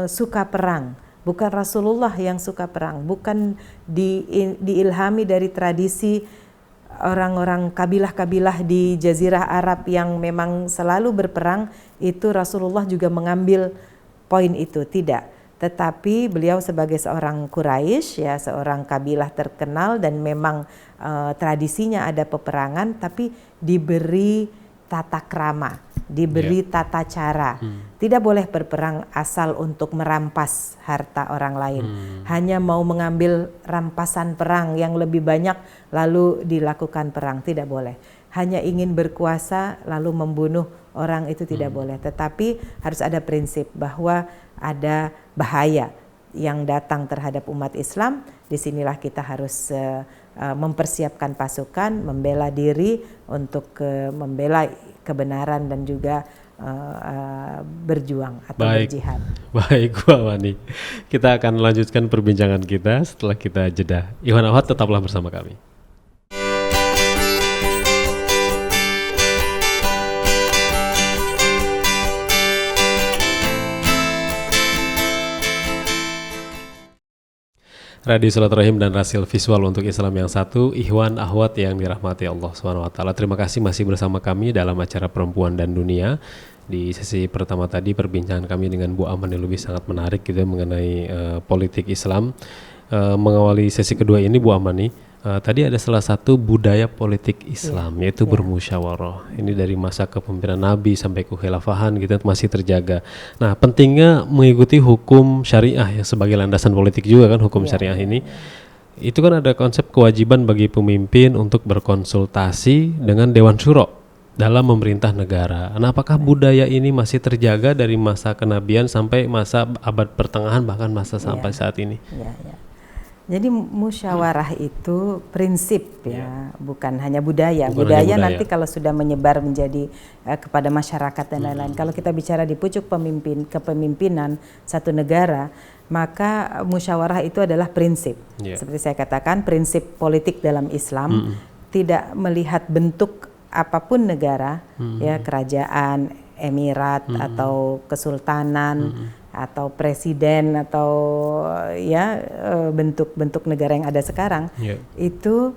suka perang, bukan Rasulullah yang suka perang, bukan diilhami dari tradisi orang-orang kabilah-kabilah di Jazirah Arab yang memang selalu berperang, itu Rasulullah juga mengambil poin itu, tidak. Tetapi beliau sebagai seorang Quraisy, ya, seorang kabilah terkenal dan memang tradisinya ada peperangan, tapi diberi tata krama, diberi tata cara. Tidak boleh berperang asal untuk merampas harta orang lain. Hanya mau mengambil rampasan perang yang lebih banyak lalu dilakukan perang, tidak boleh. Hanya ingin berkuasa lalu membunuh orang, itu tidak boleh. Tetapi harus ada prinsip bahwa ada bahaya yang datang terhadap umat Islam. Disinilah kita harus mempersiapkan pasukan, membela diri untuk membela kebenaran dan juga berjuang atau berjihad. Baik, Bu Amani. Kita akan lanjutkan perbincangan kita setelah kita jeda. Ikhwan Akhwat, tetaplah bersama kami. Radio Silaturahim dan Rasil Visual untuk Islam yang satu, Ikhwan Akhwat yang dirahmati Allah SWT. Terima kasih masih bersama kami dalam acara Perempuan dan Dunia. Di sesi pertama tadi perbincangan kami dengan Bu Amani lebih sangat menarik gitu mengenai politik Islam. Mengawali sesi kedua ini, Bu Amani, tadi ada salah satu budaya politik Islam, yaitu bermusyawarah. Ini dari masa kepemimpinan Nabi sampai kekhilafahan gitu masih terjaga. Nah, pentingnya mengikuti hukum syariah ya sebagai landasan politik juga kan, hukum syariah ini. Itu kan ada konsep kewajiban bagi pemimpin untuk berkonsultasi dengan Dewan Syuro dalam memerintah negara. Nah, apakah budaya ini masih terjaga dari masa kenabian sampai masa abad pertengahan bahkan masa sampai saat ini? Jadi musyawarah itu prinsip ya, bukan hanya budaya. Budaya nanti kalau sudah menyebar menjadi kepada masyarakat dan lain-lain. Kalau kita bicara di pucuk kepemimpinan satu negara, maka musyawarah itu adalah prinsip. Seperti saya katakan, prinsip politik dalam Islam tidak melihat bentuk apapun negara, ya, kerajaan, emirat atau kesultanan atau presiden atau ya bentuk-bentuk negara yang ada sekarang itu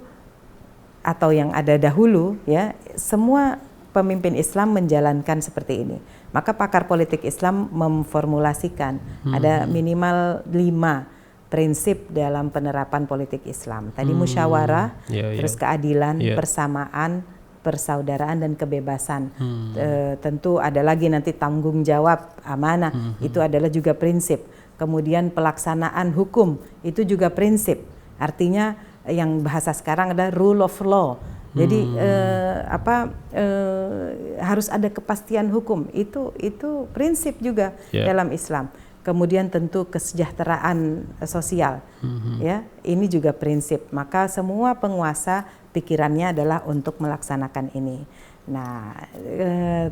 atau yang ada dahulu, ya, semua pemimpin Islam menjalankan seperti ini. Maka pakar politik Islam memformulasikan ada minimal 5 prinsip dalam penerapan politik Islam. Tadi musyawarah, terus keadilan, persamaan, persaudaraan dan kebebasan. Tentu ada lagi nanti tanggung jawab, amanah, itu adalah juga prinsip. Kemudian pelaksanaan hukum itu juga prinsip. Artinya yang bahasa sekarang adalah rule of law. Jadi harus ada kepastian hukum. Itu prinsip juga dalam Islam. Kemudian tentu kesejahteraan sosial, ya, ini juga prinsip. Maka semua penguasa pikirannya adalah untuk melaksanakan ini. Nah,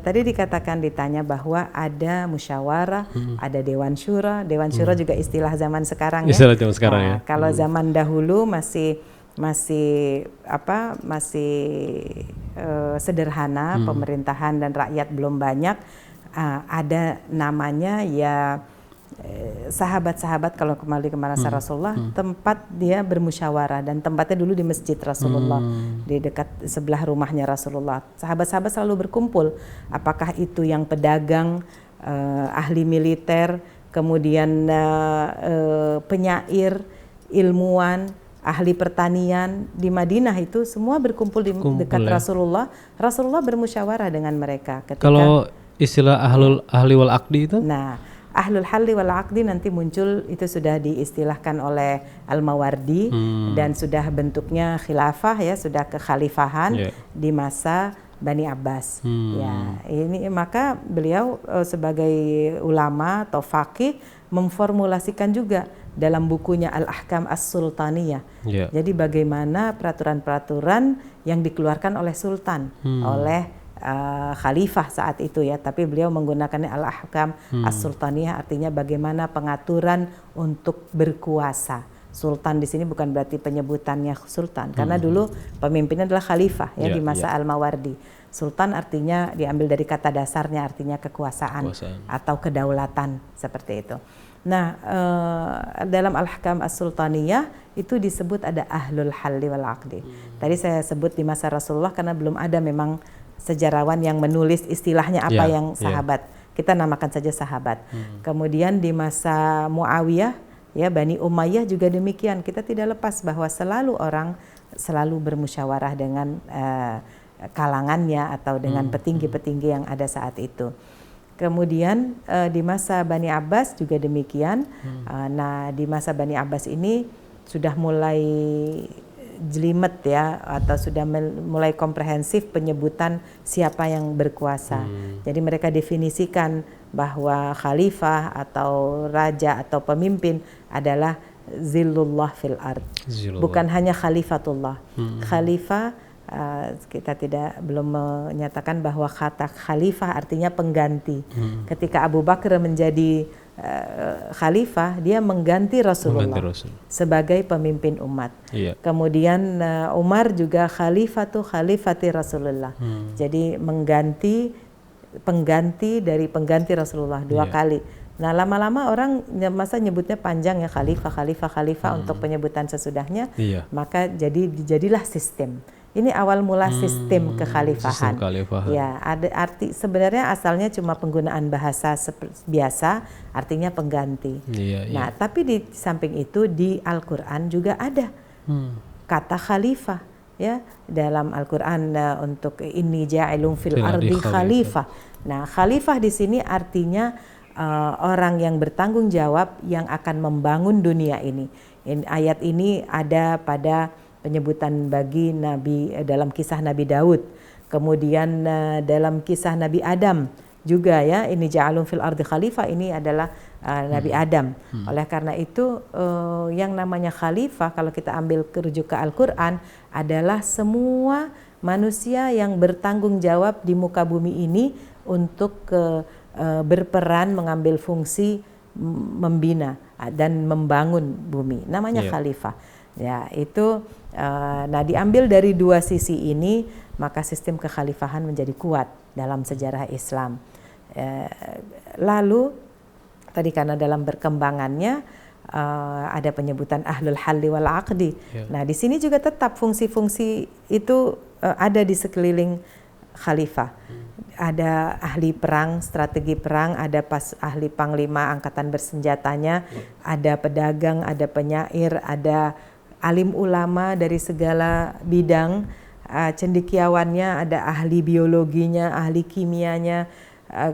tadi ditanya bahwa ada musyawarah, ada Dewan Syuro. Dewan Syuro juga istilah zaman sekarang, ya. Istilah zaman sekarang, ya. Kalau zaman dahulu masih sederhana, pemerintahan dan rakyat belum banyak. Ada namanya ya sahabat-sahabat, kalau kembali ke masa Rasulullah, tempat dia bermusyawarah, dan tempatnya dulu di masjid Rasulullah, di dekat sebelah rumahnya Rasulullah. Sahabat-sahabat selalu berkumpul, apakah itu yang pedagang, ahli militer, kemudian penyair, ilmuwan, ahli pertanian di Madinah, itu semua berkumpul di dekat Rasulullah. Rasulullah bermusyawarah dengan mereka. Kalau istilah ahli wal aqdi itu? Nah, ahlul halli wal aqdi nanti muncul, itu sudah diistilahkan oleh Al-Mawardi, dan sudah bentuknya khilafah, ya, sudah kekhalifahan di masa Bani Abbas. Ya, ini maka beliau sebagai ulama atau faqih memformulasikan juga dalam bukunya Al-Ahkam As-Sultaniyah. Jadi bagaimana peraturan-peraturan yang dikeluarkan oleh sultan, oleh khalifah saat itu ya, tapi beliau menggunakannya al-ahkam as-sultaniyah, artinya bagaimana pengaturan untuk berkuasa. Sultan di sini bukan berarti penyebutannya sultan, karena dulu pemimpinnya adalah khalifah ya di masa Al-Mawardi. Sultan artinya diambil dari kata dasarnya, artinya kekuasaan atau kedaulatan seperti itu. Nah, dalam al-ahkam as-sultaniyah itu disebut ada ahlul halli wal aqdi. Tadi saya sebut di masa Rasulullah karena belum ada memang sejarawan yang menulis istilahnya apa yang sahabat. Kita namakan saja sahabat. Kemudian di masa Muawiyah, ya Bani Umayyah juga demikian. Kita tidak lepas bahwa selalu orang selalu bermusyawarah dengan kalangannya atau dengan petinggi-petinggi yang ada saat itu. Kemudian di masa Bani Abbas juga demikian. Nah, di masa Bani Abbas ini sudah mulai jelimet ya, atau sudah mulai komprehensif penyebutan siapa yang berkuasa. Jadi mereka definisikan bahwa khalifah atau raja atau pemimpin adalah zillullah fil ard. Bukan hanya khalifatullah. Khalifah kita belum menyatakan bahwa kata khalifah artinya pengganti. Ketika Abu Bakar menjadi khalifah, dia mengganti Rasulullah sebagai pemimpin umat. Kemudian Umar juga khalifati Rasulullah. Jadi pengganti dari pengganti Rasulullah dua kali. Nah, lama-lama orang masa nyebutnya panjang ya, khalifah untuk penyebutan sesudahnya. Maka jadilah sistem. Ini awal mula sistem kekhalifahan. Ya, ada arti sebenarnya asalnya cuma penggunaan bahasa biasa, artinya pengganti. Nah, tapi di samping itu di Al-Qur'an juga ada kata khalifah ya, dalam Al-Qur'an untuk inni ja'ilun fil ardi khalifah. Nah, khalifah di sini artinya orang yang bertanggung jawab yang akan membangun dunia ini. Ayat ini ada pada penyebutan bagi Nabi dalam kisah Nabi Daud, kemudian dalam kisah Nabi Adam juga ya, ini ja'alun fil ardi khalifah, ini adalah Nabi Adam. Oleh karena itu yang namanya khalifah kalau kita ambil rujuk ke Al-Qur'an adalah semua manusia yang bertanggung jawab di muka bumi ini untuk berperan mengambil fungsi membina dan membangun bumi. Namanya khalifah. Ya, itu nah diambil dari dua sisi ini, maka sistem kekhalifahan menjadi kuat dalam sejarah Islam. Lalu tadi karena dalam berkembangannya ada penyebutan ahlul halli wal aqdi. Nah, di sini juga tetap fungsi-fungsi itu ada di sekeliling khalifah. Ada ahli perang, strategi perang, ada ahli panglima angkatan bersenjatanya, ada pedagang, ada penyair, ada alim ulama dari segala bidang, cendekiawannya, ada ahli biologinya, ahli kimianya,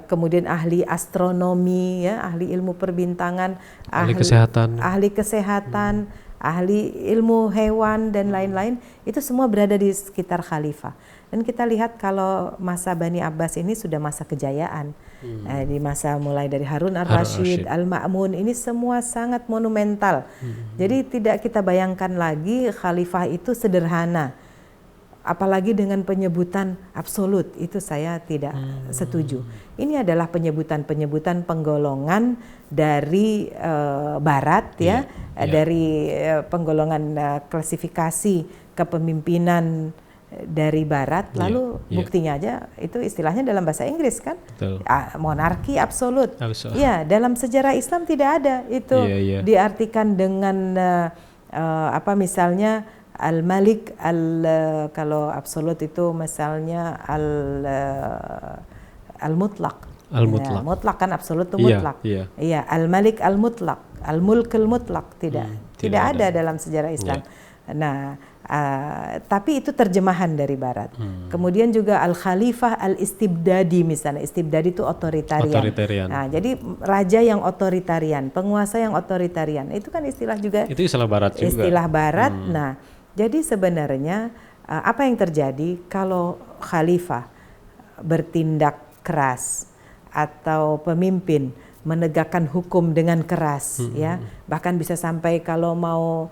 kemudian ahli astronomi ya, ahli ilmu perbintangan, ahli kesehatan, ahli ilmu hewan dan lain-lain, itu semua berada di sekitar khalifah. Dan kita lihat kalau masa Bani Abbas ini sudah masa kejayaan. Di masa mulai dari Harun ar-Rasyid, Al-Ma'mun, ini semua sangat monumental. Jadi tidak kita bayangkan lagi khalifah itu sederhana. Apalagi dengan penyebutan absolut, itu saya tidak setuju. Ini adalah penyebutan penggolongan dari barat ya, dari penggolongan klasifikasi kepemimpinan dari barat, lalu buktinya aja itu istilahnya dalam bahasa Inggris kan, monarki absolut. Ya, dalam sejarah Islam tidak ada itu diartikan dengan misalnya al-Malik, kalau absolut itu misalnya al-Mutlaq. Ya, mutlak kan absolut itu mutlak. Iya, al-Malik al-Mutlaq, al-Mulk al-Mutlaq tidak ada dalam sejarah Islam. Nah, tapi itu terjemahan dari barat. Kemudian juga al-Khalifah al-Istibdadi misalnya. Istibdadi itu otoritarian. Nah, jadi raja yang otoritarian, penguasa yang otoritarian. Itu kan istilah juga. Itu istilah barat juga. Istilah barat. Nah, jadi sebenarnya apa yang terjadi kalau khalifah bertindak keras atau pemimpin menegakkan hukum dengan keras ya. Bahkan bisa sampai kalau mau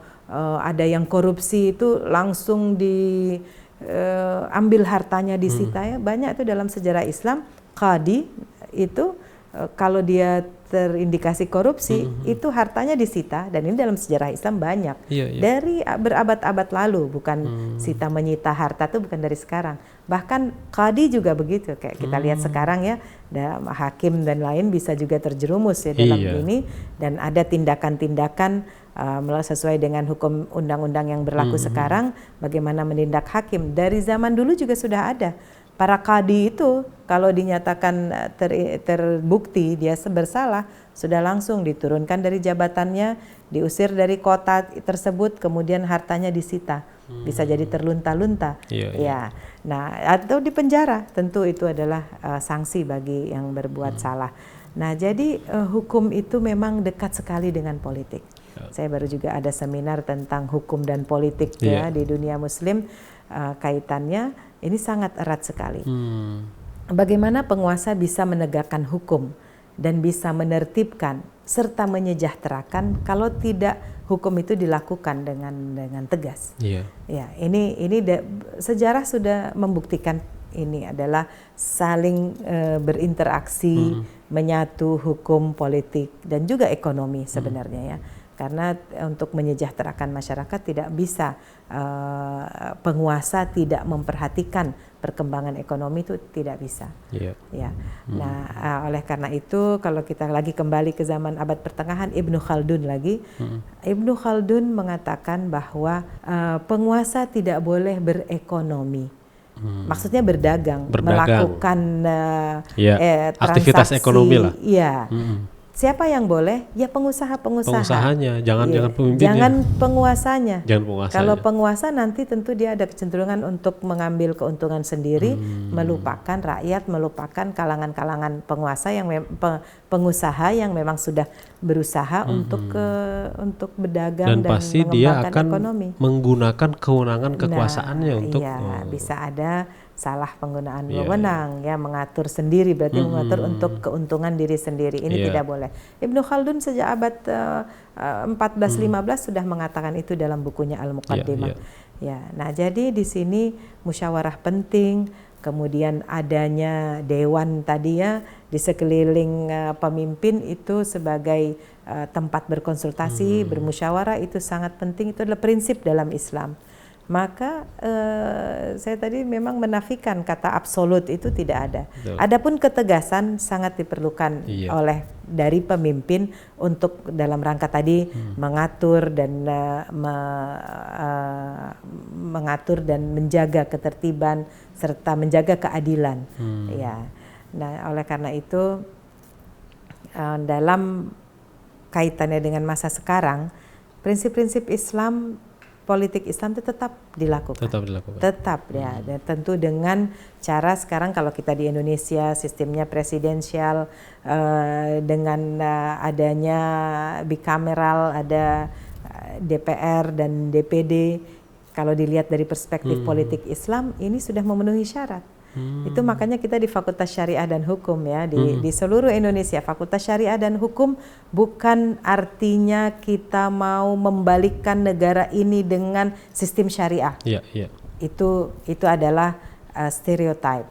ada yang korupsi itu langsung ambil hartanya disita ya. Banyak itu dalam sejarah Islam, qadi itu kalau dia terindikasi korupsi itu hartanya disita, dan ini dalam sejarah Islam banyak dari berabad-abad lalu, bukan sita menyita harta itu bukan dari sekarang, bahkan qadi juga begitu, kayak kita lihat sekarang ya, hakim dan lain bisa juga terjerumus ya dalam ini, dan ada tindakan-tindakan sesuai dengan hukum undang-undang yang berlaku sekarang, bagaimana menindak hakim. Dari zaman dulu juga sudah ada. Para qadi itu kalau dinyatakan terbukti dia bersalah, sudah langsung diturunkan dari jabatannya, diusir dari kota tersebut, kemudian hartanya disita, bisa jadi terlunta-lunta. Ya, nah atau dipenjara. Tentu itu adalah sanksi bagi yang berbuat salah. Nah, jadi hukum itu memang dekat sekali dengan politik. Saya baru juga ada seminar tentang hukum dan politik ya di dunia Muslim, kaitannya ini sangat erat sekali. Bagaimana penguasa bisa menegakkan hukum dan bisa menertibkan serta menyejahterakan kalau tidak hukum itu dilakukan dengan tegas. Ya, ini sejarah sudah membuktikan ini adalah saling berinteraksi, menyatu hukum, politik dan juga ekonomi sebenarnya ya. Karena untuk menyejahterakan masyarakat tidak bisa penguasa tidak memperhatikan perkembangan ekonomi, itu tidak bisa. Ya. Nah, oleh karena itu kalau kita lagi kembali ke zaman abad pertengahan, Ibnu Khaldun lagi, Ibnu Khaldun mengatakan bahwa penguasa tidak boleh berekonomi. Maksudnya berdagang. Melakukan aktivitas ekonomi lah. Iya. Siapa yang boleh? Ya pengusaha-pengusaha. Pengusahanya, jangan pemimpinnya. Jangan penguasanya. Jangan penguasanya. Kalau penguasa nanti tentu dia ada kecenderungan untuk mengambil keuntungan sendiri, melupakan rakyat, melupakan kalangan-kalangan penguasa yang pengusaha yang memang sudah berusaha untuk berdagang dan pasti mengembangkan dia akan ekonomi. Menggunakan kewenangan kekuasaannya untuk bisa ada salah penggunaan wewenang ya, mengatur sendiri berarti mengatur untuk keuntungan diri sendiri. Ini tidak boleh. Ibnu Khaldun sejak abad 14-15 sudah mengatakan itu dalam bukunya Al-Muqaddimah. Nah, jadi di sini musyawarah penting, kemudian adanya dewan tadi ya di sekeliling pemimpin itu sebagai tempat berkonsultasi, bermusyawarah, itu sangat penting, itu adalah prinsip dalam Islam. Maka saya tadi memang menafikan kata absolut, itu tidak ada. Adapun ketegasan sangat diperlukan oleh dari pemimpin untuk dalam rangka tadi mengatur dan mengatur dan menjaga ketertiban serta menjaga keadilan. Ya. Nah, oleh karena itu dalam kaitannya dengan masa sekarang, prinsip-prinsip Islam, politik Islam itu tetap dilakukan. Tetap ya. Dan tentu dengan cara sekarang kalau kita di Indonesia sistemnya presidensial, dengan adanya bikameral, ada DPR dan DPD. Kalau dilihat dari perspektif politik Islam, ini sudah memenuhi syarat. Itu makanya kita di Fakultas Syariah dan Hukum ya, di seluruh Indonesia Fakultas Syariah dan Hukum bukan artinya kita mau membalikkan negara ini dengan sistem syariah. Itu adalah stereotype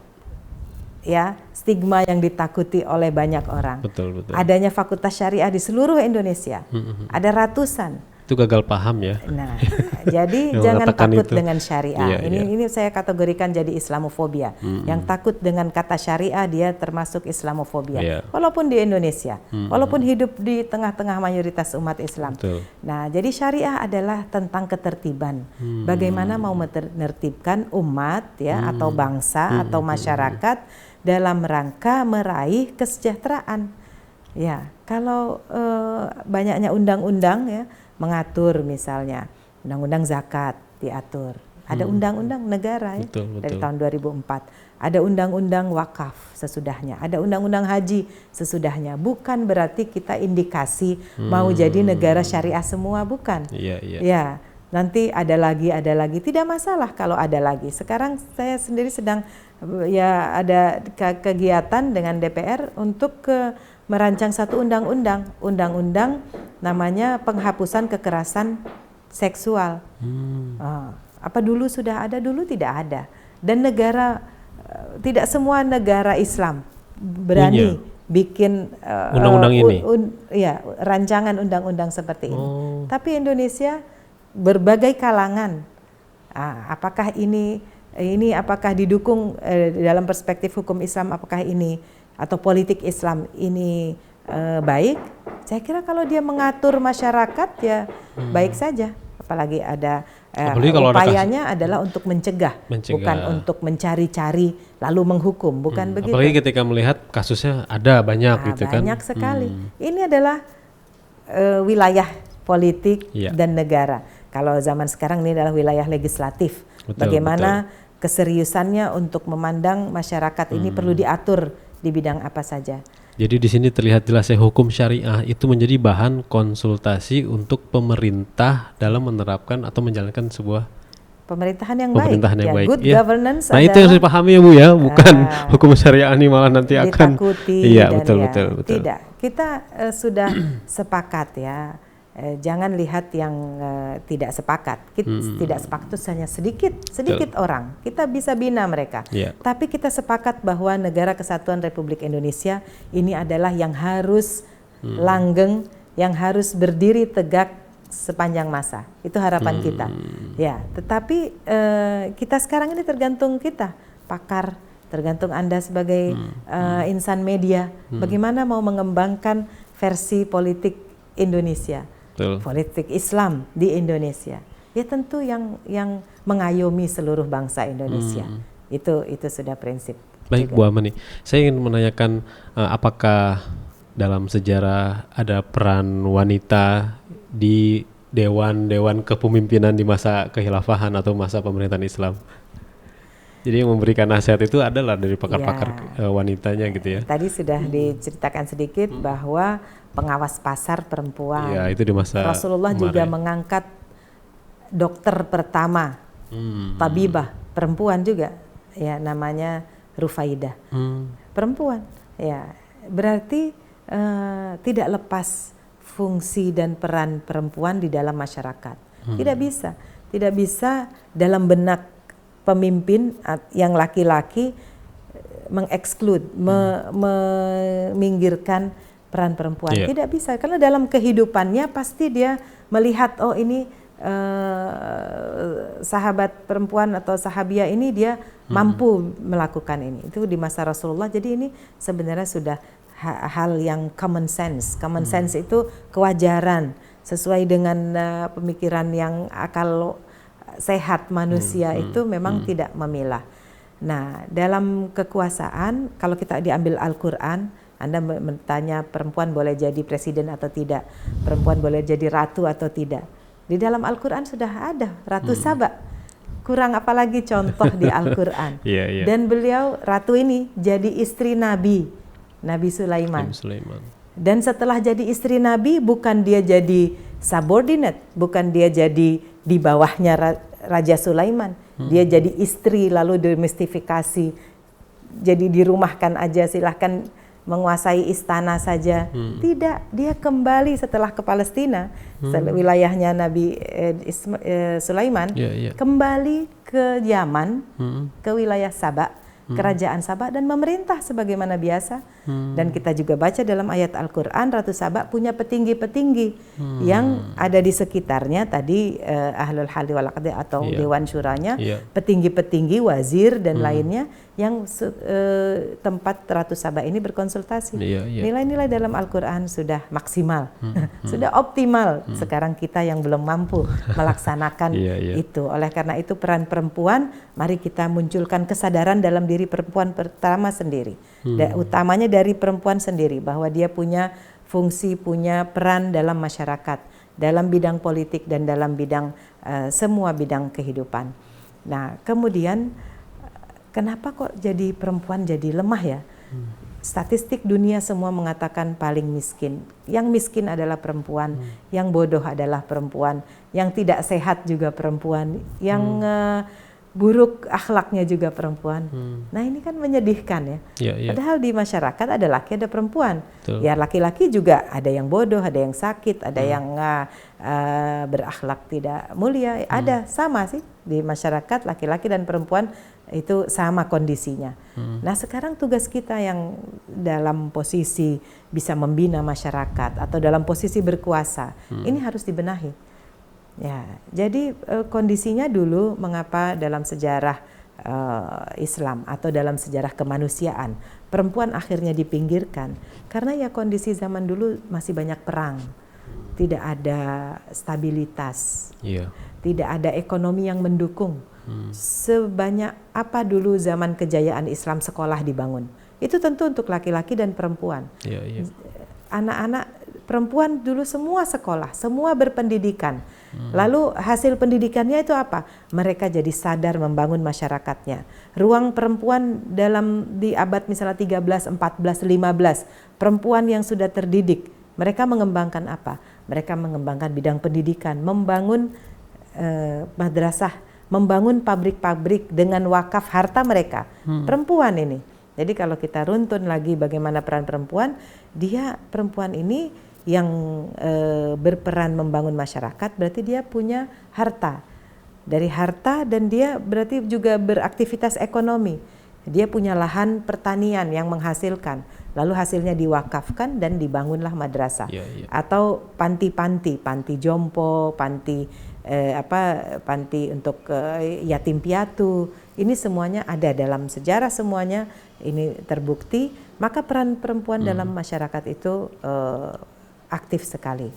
ya, stigma yang ditakuti oleh banyak orang. Betul. Adanya Fakultas Syariah di seluruh Indonesia, ada ratusan. Itu gagal paham ya. Nah, jadi jangan takut dengan syariah. Ini saya kategorikan jadi Islamofobia. Yang takut dengan kata syariah dia termasuk Islamofobia. Walaupun di Indonesia, walaupun hidup di tengah-tengah mayoritas umat Islam. Nah, jadi syariah adalah tentang ketertiban. Bagaimana mau menertibkan umat ya, atau bangsa atau masyarakat dalam rangka meraih kesejahteraan. Ya, kalau banyaknya undang-undang ya mengatur, misalnya undang-undang zakat diatur, ada undang-undang negara ya, dari tahun 2004, ada undang-undang wakaf sesudahnya, ada undang-undang haji sesudahnya. Bukan berarti kita indikasi mau jadi negara syariah semua, bukan. Ya, nanti ada lagi, tidak masalah kalau ada lagi. Sekarang saya sendiri sedang ya ada kegiatan dengan DPR untuk merancang satu undang-undang namanya penghapusan kekerasan seksual. Apa dulu sudah ada? Dulu tidak ada. Dan tidak semua negara Islam berani bikin undang-undang ini. Rancangan undang-undang seperti ini. Tapi Indonesia berbagai kalangan. Apakah ini apakah didukung dalam perspektif hukum Islam, apakah ini atau politik Islam ini baik? Saya kira kalau dia mengatur masyarakat ya baik saja. Apalagi ada upayanya adalah untuk mencegah, bukan untuk mencari-cari lalu menghukum, bukan begitu. Apalagi ketika melihat kasusnya ada banyak gitu kan. Banyak sekali. Ini adalah wilayah politik dan negara. Kalau zaman sekarang ini adalah wilayah legislatif. Bagaimana keseriusannya untuk memandang masyarakat ini perlu diatur di bidang apa saja. Jadi di sini terlihat jelasnya hukum syariah itu menjadi bahan konsultasi untuk pemerintah dalam menerapkan atau menjalankan sebuah pemerintahan yang baik. Good governance. Nah itu yang harus dipahami ya Bu ya, bukan hukum syariah ini malah nanti akan ditakuti. Iya betul. Tidak, kita sudah sepakat ya. Jangan lihat yang tidak sepakat. Tidak sepakat itu hanya sedikit orang. Kita bisa bina mereka. Tapi kita sepakat bahwa Negara Kesatuan Republik Indonesia ini adalah yang harus langgeng, yang harus berdiri tegak sepanjang masa. Itu harapan kita. Ya, tetapi kita sekarang ini tergantung kita, pakar, tergantung Anda sebagai insan media, bagaimana mau mengembangkan versi politik Indonesia. Politik Islam di Indonesia, ya tentu yang mengayomi seluruh bangsa Indonesia. Itu sudah prinsip. Baik juga. Bu Amani, saya ingin menanyakan apakah dalam sejarah ada peran wanita di dewan kepemimpinan di masa kekhilafahan atau masa pemerintahan Islam? Jadi yang memberikan nasihat itu adalah dari pakar-pakar wanitanya gitu ya. Tadi sudah diceritakan sedikit bahwa pengawas pasar perempuan. Ya, itu di masa Rasulullah juga mengangkat dokter pertama, tabibah perempuan juga, ya namanya Rufaidah. Perempuan, ya berarti tidak lepas fungsi dan peran perempuan di dalam masyarakat. Tidak bisa dalam benak pemimpin yang laki-laki mengeksklud, meminggirkan peran perempuan. Tidak bisa, karena dalam kehidupannya pasti dia melihat ini sahabat perempuan atau sahabiah ini dia mampu melakukan ini. Itu di masa Rasulullah. Jadi ini sebenarnya sudah hal yang common sense. Common sense itu kewajaran sesuai dengan pemikiran yang akal sehat manusia itu memang tidak memilah. Nah, dalam kekuasaan kalau kita diambil Al-Qur'an, Anda bertanya perempuan boleh jadi presiden atau tidak, perempuan boleh jadi ratu atau tidak. Di dalam Al-Qur'an sudah ada Ratu Saba. Kurang apalagi contoh di Al-Qur'an. Dan beliau ratu ini jadi istri Nabi Sulaiman. Dan setelah jadi istri Nabi, bukan dia jadi subordinate, bukan dia jadi di bawahnya Raja Sulaiman. Dia jadi istri lalu domestifikasi. Jadi dirumahkan aja, silahkan menguasai istana saja. Tidak, dia kembali setelah ke Palestina, wilayahnya Nabi Sulaiman, kembali ke Yaman, ke wilayah Saba, kerajaan Saba, dan memerintah sebagaimana biasa. Dan kita juga baca dalam ayat Al-Qur'an, Ratu Saba punya petinggi-petinggi yang ada di sekitarnya tadi, Ahlul Halli wal Aqdi atau Dewan Syuranya, petinggi-petinggi, wazir dan lainnya yang tempat Ratu Saba ini berkonsultasi. Nilai-nilai dalam Al-Qur'an sudah maksimal, sudah optimal. Sekarang kita yang belum mampu melaksanakan itu. Oleh karena itu peran perempuan, mari kita munculkan kesadaran dalam diri perempuan pertama sendiri. Utamanya dari perempuan sendiri, bahwa dia punya fungsi, punya peran dalam masyarakat, dalam bidang politik dan dalam bidang semua bidang kehidupan. Nah, kemudian kenapa kok jadi perempuan jadi lemah ya? Statistik dunia semua mengatakan paling miskin. Yang miskin adalah perempuan, yang bodoh adalah perempuan, yang tidak sehat juga perempuan, yang buruk akhlaknya juga perempuan. Nah ini kan menyedihkan ya. Padahal di masyarakat ada laki ada perempuan. Betul. Ya laki-laki juga ada yang bodoh, ada yang sakit, ada yang berakhlak tidak mulia. Ada sama sih di masyarakat laki-laki dan perempuan itu sama kondisinya. Nah sekarang tugas kita yang dalam posisi bisa membina masyarakat atau dalam posisi berkuasa ini harus dibenahi. Ya, jadi kondisinya dulu mengapa dalam sejarah Islam atau dalam sejarah kemanusiaan perempuan akhirnya dipinggirkan karena ya kondisi zaman dulu masih banyak perang, tidak ada stabilitas, tidak ada ekonomi yang mendukung. Sebanyak apa dulu zaman kejayaan Islam sekolah dibangun, itu tentu untuk laki-laki dan perempuan. Anak-anak perempuan dulu semua sekolah, semua berpendidikan. Lalu hasil pendidikannya itu apa? Mereka jadi sadar membangun masyarakatnya. Ruang perempuan di abad misalnya 13, 14, 15, perempuan yang sudah terdidik, mereka mengembangkan apa? Mereka mengembangkan bidang pendidikan, membangun madrasah, membangun pabrik-pabrik dengan wakaf harta mereka. Perempuan ini. Jadi kalau kita runtun lagi bagaimana peran perempuan, perempuan ini yang berperan membangun masyarakat berarti dia punya harta. Dari harta dan dia berarti juga beraktivitas ekonomi. Dia punya lahan pertanian yang menghasilkan. Lalu hasilnya diwakafkan dan dibangunlah madrasah. Atau panti-panti, panti jompo, panti untuk yatim piatu. Ini semuanya ada dalam sejarah, semuanya ini terbukti. Maka peran perempuan dalam masyarakat itu aktif sekali.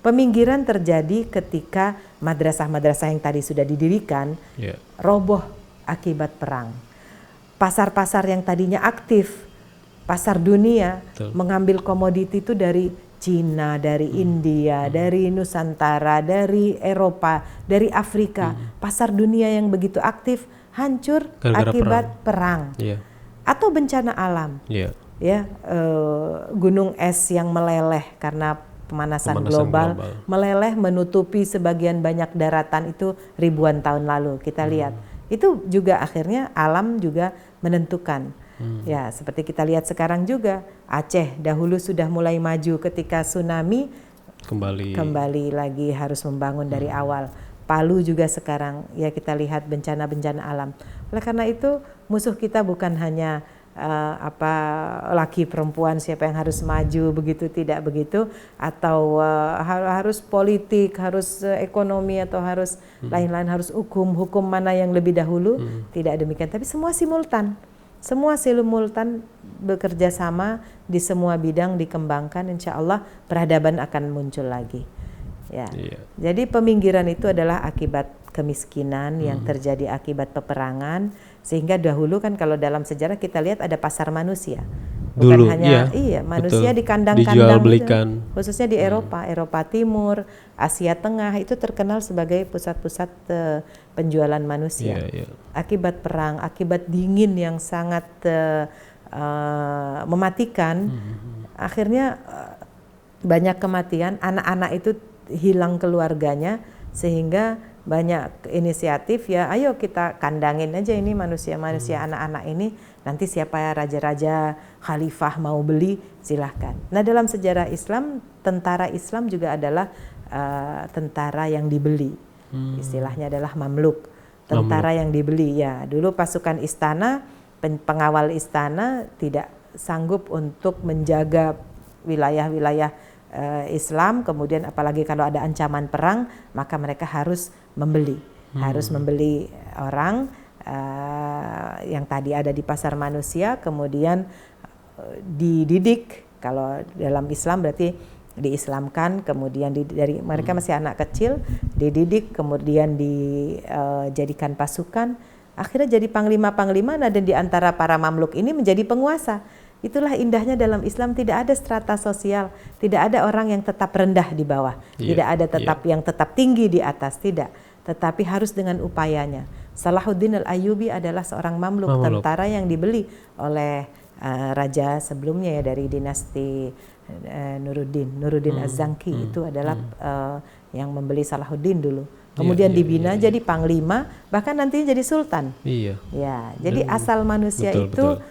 Peminggiran terjadi ketika madrasah-madrasah yang tadi sudah didirikan roboh akibat perang. Pasar-pasar yang tadinya aktif, pasar dunia, mengambil komoditi itu dari Cina, dari India, dari Nusantara, dari Eropa, dari Afrika. Pasar dunia yang begitu aktif hancur akibat perang. Atau bencana alam. Gunung es yang meleleh karena pemanasan global, meleleh menutupi sebagian banyak daratan itu ribuan tahun lalu. Kita lihat itu juga akhirnya alam juga menentukan. Ya seperti kita lihat sekarang juga Aceh dahulu sudah mulai maju, ketika tsunami kembali lagi harus membangun dari awal. Palu juga sekarang ya kita lihat bencana-bencana alam. Oleh karena itu musuh kita bukan hanya laki perempuan siapa yang harus maju begitu, tidak begitu, atau harus politik, harus ekonomi, atau harus lain-lain, harus hukum mana yang lebih dahulu. Tidak demikian, tapi semua simultan bekerja sama di semua bidang dikembangkan, insya Allah peradaban akan muncul lagi. Jadi peminggiran itu adalah akibat kemiskinan yang terjadi akibat peperangan, sehingga dahulu kan kalau dalam sejarah kita lihat ada pasar manusia, bukan dulu, hanya manusia di kandang-kandang, khususnya di Eropa Timur, Asia Tengah itu terkenal sebagai pusat-pusat penjualan manusia. Akibat perang, akibat dingin yang sangat mematikan, akhirnya banyak kematian, anak-anak itu hilang keluarganya, sehingga banyak inisiatif ayo kita kandangin aja ini manusia-manusia anak-anak ini, nanti siapa ya raja-raja khalifah mau beli silahkan. Nah dalam sejarah Islam, tentara Islam juga adalah tentara yang dibeli, istilahnya adalah mamluk, tentara yang dibeli. Dulu pasukan istana, pengawal istana tidak sanggup untuk menjaga wilayah-wilayah Islam, kemudian apalagi kalau ada ancaman perang, maka mereka harus membeli orang yang tadi ada di pasar manusia, kemudian dididik. Kalau dalam Islam berarti diislamkan, kemudian dari mereka masih anak kecil, dididik, kemudian dijadikan pasukan, akhirnya jadi panglima-panglima, dan di antara para mamluk ini menjadi penguasa. Itulah indahnya dalam Islam, tidak ada strata sosial, tidak ada orang yang tetap rendah di bawah, tidak ada yang tetap tinggi di atas, tidak. Tetapi harus dengan upayanya. Salahuddin al-Ayyubi adalah seorang mamluk, tentara yang dibeli oleh raja sebelumnya dari dinasti Nuruddin Az-Zanki. Itu adalah yang membeli Salahuddin dulu. kemudian dibina jadi panglima, bahkan nantinya jadi sultan. Iya. Ya, jadi asal manusia betul.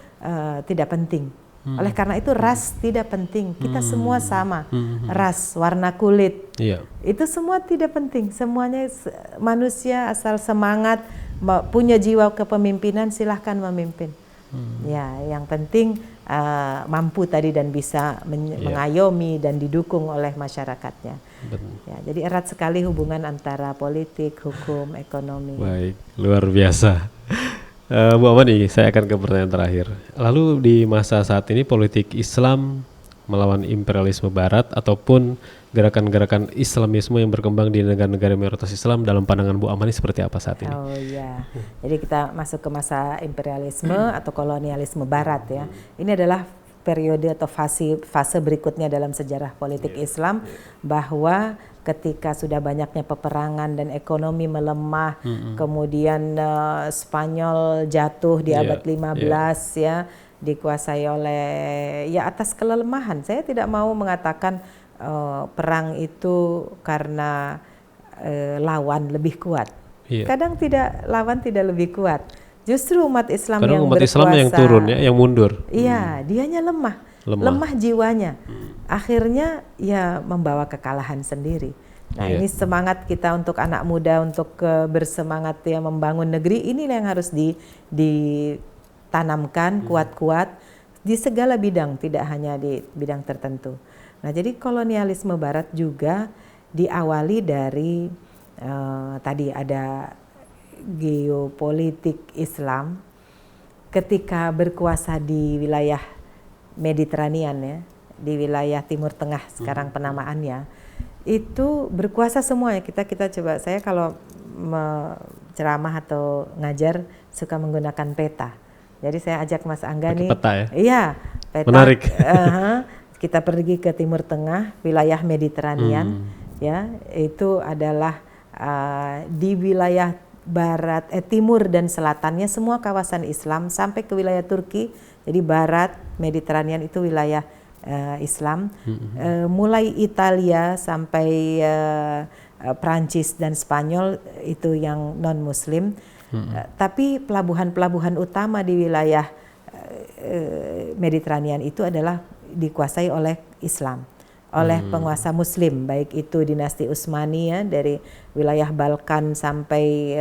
tidak penting. Oleh karena itu ras tidak penting. Kita semua sama. Ras, warna kulit. Iya. Itu semua tidak penting. Semuanya manusia asal semangat, punya jiwa kepemimpinan, silahkan memimpin. Ya, yang penting mampu tadi dan bisa mengayomi dan didukung oleh masyarakatnya. Ya, jadi erat sekali hubungan antara politik, hukum, ekonomi. Baik, luar biasa. Bu Amani, saya akan ke pertanyaan terakhir. Lalu di masa saat ini politik Islam melawan imperialisme Barat ataupun gerakan-gerakan Islamisme yang berkembang di negara-negara mayoritas Islam dalam pandangan Bu Amani seperti apa saat ini? Oh iya, jadi kita masuk ke masa imperialisme atau kolonialisme Barat ya. Ini adalah periode atau fase berikutnya dalam sejarah politik Islam, bahwa ketika sudah banyaknya peperangan dan ekonomi melemah, kemudian Spanyol jatuh di abad 15 ya, dikuasai oleh atas kelemahan. Saya tidak mau mengatakan perang itu karena lawan lebih kuat. Kadang lawan tidak lebih kuat. Justru umat Islam yang umat berkuasa, Islam yang turun ya, yang mundur. Iya, dianya lemah jiwanya. Akhirnya membawa kekalahan sendiri. Nah, ini semangat kita untuk anak muda untuk bersemangat membangun negeri, ini yang harus ditanamkan kuat-kuat di segala bidang, tidak hanya di bidang tertentu. Nah, jadi kolonialisme Barat juga diawali dari tadi ada geopolitik Islam ketika berkuasa di wilayah Mediterranean ya, di wilayah Timur Tengah sekarang penamaannya, itu berkuasa semua ya. Kita coba, saya kalau ceramah atau ngajar suka menggunakan peta. Jadi saya ajak Mas Angga nih. Peta ya? Iya, peta. Menarik. Kita pergi ke Timur Tengah, wilayah Mediterranean ya, itu adalah di wilayah barat, timur dan selatannya semua kawasan Islam sampai ke wilayah Turki. Jadi barat Mediterranean itu wilayah Islam. Mulai Italia sampai Prancis dan Spanyol itu yang non Muslim. Tapi pelabuhan-pelabuhan utama di wilayah Mediterranean itu adalah dikuasai oleh Islam, oleh penguasa Muslim, baik itu dinasti Utsmani ya, dari wilayah Balkan sampai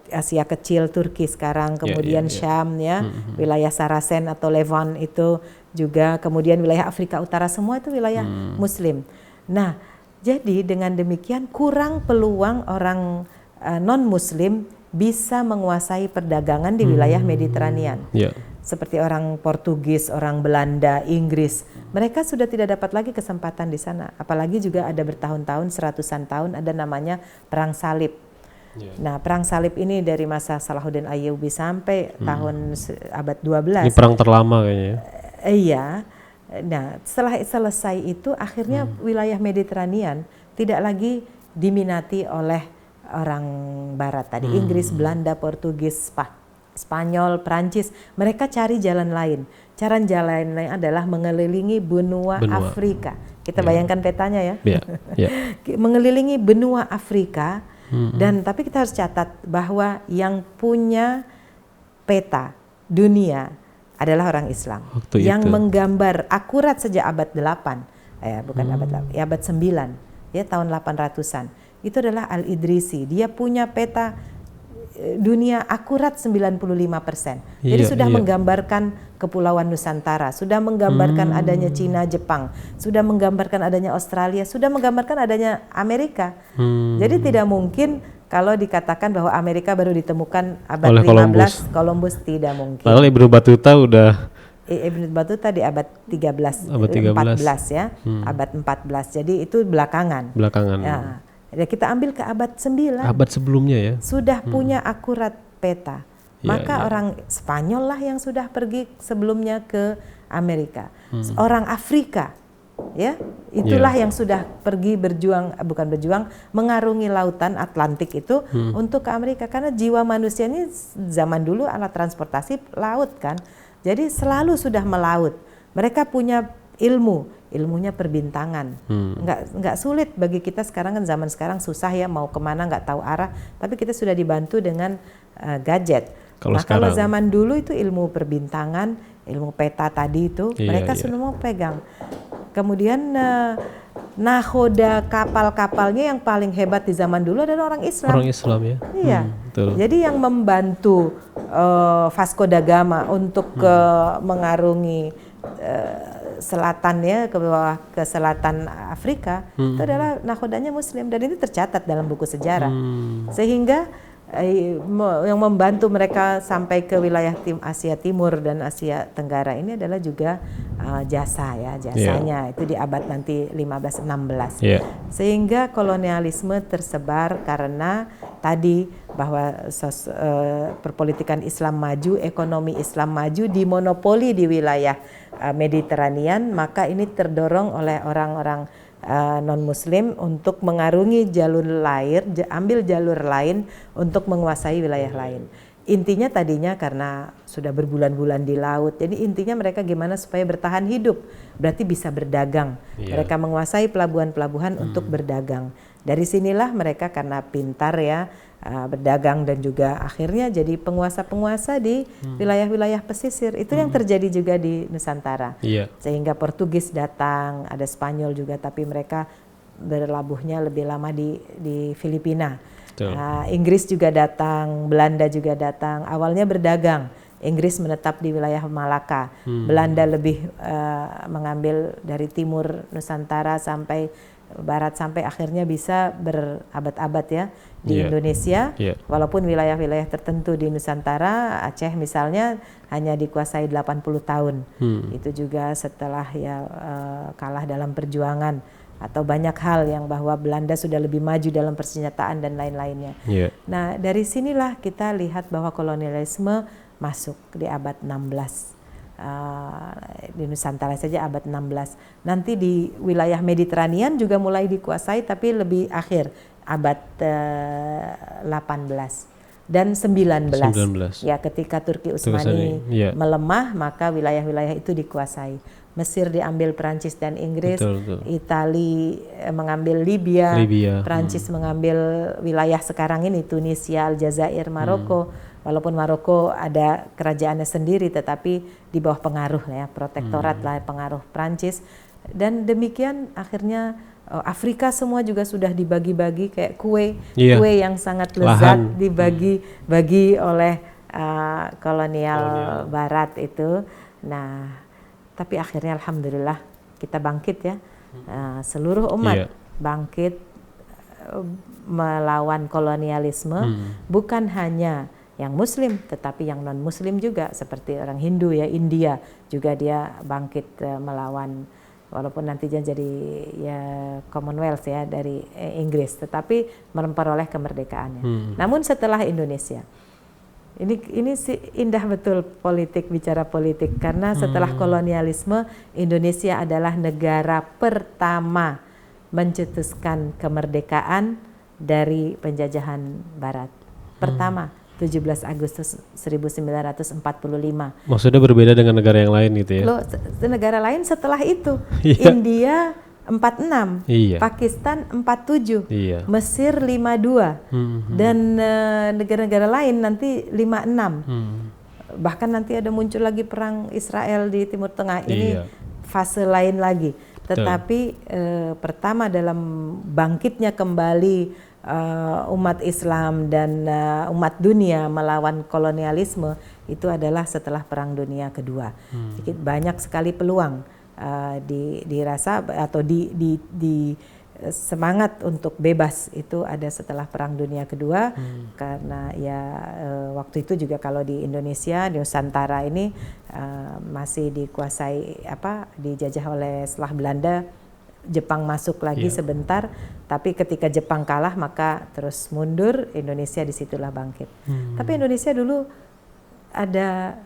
Asia Kecil, Turki sekarang, kemudian Syam ya, wilayah Saracen atau Levant itu juga, kemudian wilayah Afrika Utara, semua itu wilayah Muslim. Nah, jadi dengan demikian kurang peluang orang non-Muslim bisa menguasai perdagangan di wilayah Mediterranean. Seperti orang Portugis, orang Belanda, Inggris, mereka sudah tidak dapat lagi kesempatan di sana. Apalagi juga ada bertahun-tahun, seratusan tahun ada namanya Perang Salib. Nah, Perang Salib ini dari masa Salahuddin Ayyubi sampai tahun abad 12. Ini perang terlama kayaknya. Iya. Nah, setelah selesai itu akhirnya wilayah Mediterranean tidak lagi diminati oleh orang Barat tadi, Inggris, Belanda, Portugis, Spanyol, Prancis, mereka cari jalan lain. Jalan lain adalah mengelilingi benua Afrika. Kita bayangkan petanya ya. Mengelilingi benua Afrika. Dan tapi kita harus catat bahwa yang punya peta dunia adalah orang Islam. Yang menggambar akurat sejak abad 8. Bukan abad 8, abad 9. Ya, tahun 800-an. Itu adalah Al-Idrisi. Dia punya peta dunia akurat 95%. Jadi sudah menggambarkan Kepulauan Nusantara, sudah menggambarkan adanya Cina, Jepang, sudah menggambarkan adanya Australia, sudah menggambarkan adanya Amerika. Jadi tidak mungkin kalau dikatakan bahwa Amerika baru ditemukan abad oleh 15, Columbus tidak mungkin. Padahal Ibnu Battuta udah Ibnu Battuta di abad 13, 14 ya, abad 14. Jadi itu belakangan. Ya, kita ambil ke abad 9. Abad sebelumnya ya. Sudah punya akurat peta. Maka orang Spanyol lah yang sudah pergi sebelumnya ke Amerika. Orang Afrika ya, itulah yang sudah pergi mengarungi lautan Atlantik itu untuk ke Amerika, karena jiwa manusia ini zaman dulu alat transportasi laut kan. Jadi selalu sudah melaut. Mereka punya ilmunya perbintangan. Nggak sulit bagi kita sekarang, kan zaman sekarang susah ya, mau kemana nggak tahu arah, tapi kita sudah dibantu dengan gadget. Kalau zaman dulu itu ilmu perbintangan, ilmu peta tadi itu mereka semua pegang. Kemudian nahoda kapal-kapalnya yang paling hebat di zaman dulu adalah orang Islam. Orang Islam ya. Iya. Jadi yang membantu Vasco da Gama untuk mengarungi selatan ya, ke bawah ke selatan Afrika, itu adalah nahodanya Muslim, dan ini tercatat dalam buku sejarah. Sehingga yang membantu mereka sampai ke wilayah Asia Timur dan Asia Tenggara ini adalah juga jasanya itu di abad nanti 15-16. Sehingga kolonialisme tersebar karena tadi bahwa perpolitikan Islam maju, ekonomi Islam maju, dimonopoli di wilayah Mediterranean, maka ini terdorong oleh orang-orang non-Muslim untuk mengarungi ambil jalur lain untuk menguasai wilayah lain. Intinya tadinya karena sudah berbulan-bulan di laut, jadi intinya mereka gimana supaya bertahan hidup, berarti bisa berdagang. Mereka menguasai pelabuhan-pelabuhan untuk berdagang. Dari sinilah mereka karena pintar ya berdagang, dan juga akhirnya jadi penguasa-penguasa di wilayah-wilayah pesisir. Itu yang terjadi juga di Nusantara. Sehingga Portugis datang, ada Spanyol juga, tapi mereka berlabuhnya lebih lama di Filipina. Inggris juga datang, Belanda juga datang. Awalnya berdagang. Inggris menetap di wilayah Malaka. Belanda lebih mengambil dari timur Nusantara sampai barat, sampai akhirnya bisa berabad-abad ya di Indonesia. Walaupun wilayah-wilayah tertentu di Nusantara, Aceh misalnya, hanya dikuasai 80 tahun. Itu juga setelah kalah dalam perjuangan atau banyak hal yang bahwa Belanda sudah lebih maju dalam persenjataan dan lain-lainnya. Nah, dari sinilah kita lihat bahwa kolonialisme masuk di abad 16. Di Nusantara saja abad 16. Nanti di wilayah Mediterranean juga mulai dikuasai, tapi lebih akhir abad 18 dan 19. Ya, ketika Turki Utsmani melemah, maka wilayah-wilayah itu dikuasai. Mesir diambil Prancis dan Inggris, Itali mengambil Libya, Prancis mengambil wilayah sekarang ini Tunisia, Aljazair, Maroko. Walaupun Maroko ada kerajaannya sendiri, tetapi di bawah pengaruh ya, protektorat lah, pengaruh Prancis. Dan demikian akhirnya Afrika semua juga sudah dibagi-bagi kayak kue yang sangat lezat dibagi-bagi oleh kolonial Barat itu. Nah, tapi akhirnya alhamdulillah kita bangkit ya, seluruh umat bangkit melawan kolonialisme, bukan hanya yang Muslim, tetapi yang non Muslim juga, seperti orang Hindu ya, India juga dia bangkit melawan, walaupun nantinya jadi ya Commonwealth ya dari Inggris, tetapi memperoleh kemerdekaannya. Namun setelah Indonesia, ini sih indah betul politik, bicara politik, karena setelah kolonialisme Indonesia adalah negara pertama mencetuskan kemerdekaan dari penjajahan Barat. Pertama, 17 Agustus 1945. Maksudnya berbeda dengan negara yang lain gitu ya? Loh, negara lain setelah itu, India 46, Pakistan 47, Mesir 52, dan negara-negara lain nanti 56. Bahkan nanti ada muncul lagi perang Israel di Timur Tengah. Ini fase lain lagi. Tetapi pertama dalam bangkitnya kembali umat Islam dan umat dunia melawan kolonialisme itu adalah setelah Perang Dunia Kedua. Jadi banyak sekali peluang dirasa atau di semangat untuk bebas itu ada setelah Perang Dunia Kedua, karena ya waktu itu juga kalau di Indonesia, di Nusantara ini masih dikuasai dijajah oleh setelah Belanda. Jepang masuk lagi sebentar, tapi ketika Jepang kalah maka terus mundur, Indonesia disitulah bangkit. Tapi Indonesia dulu ada,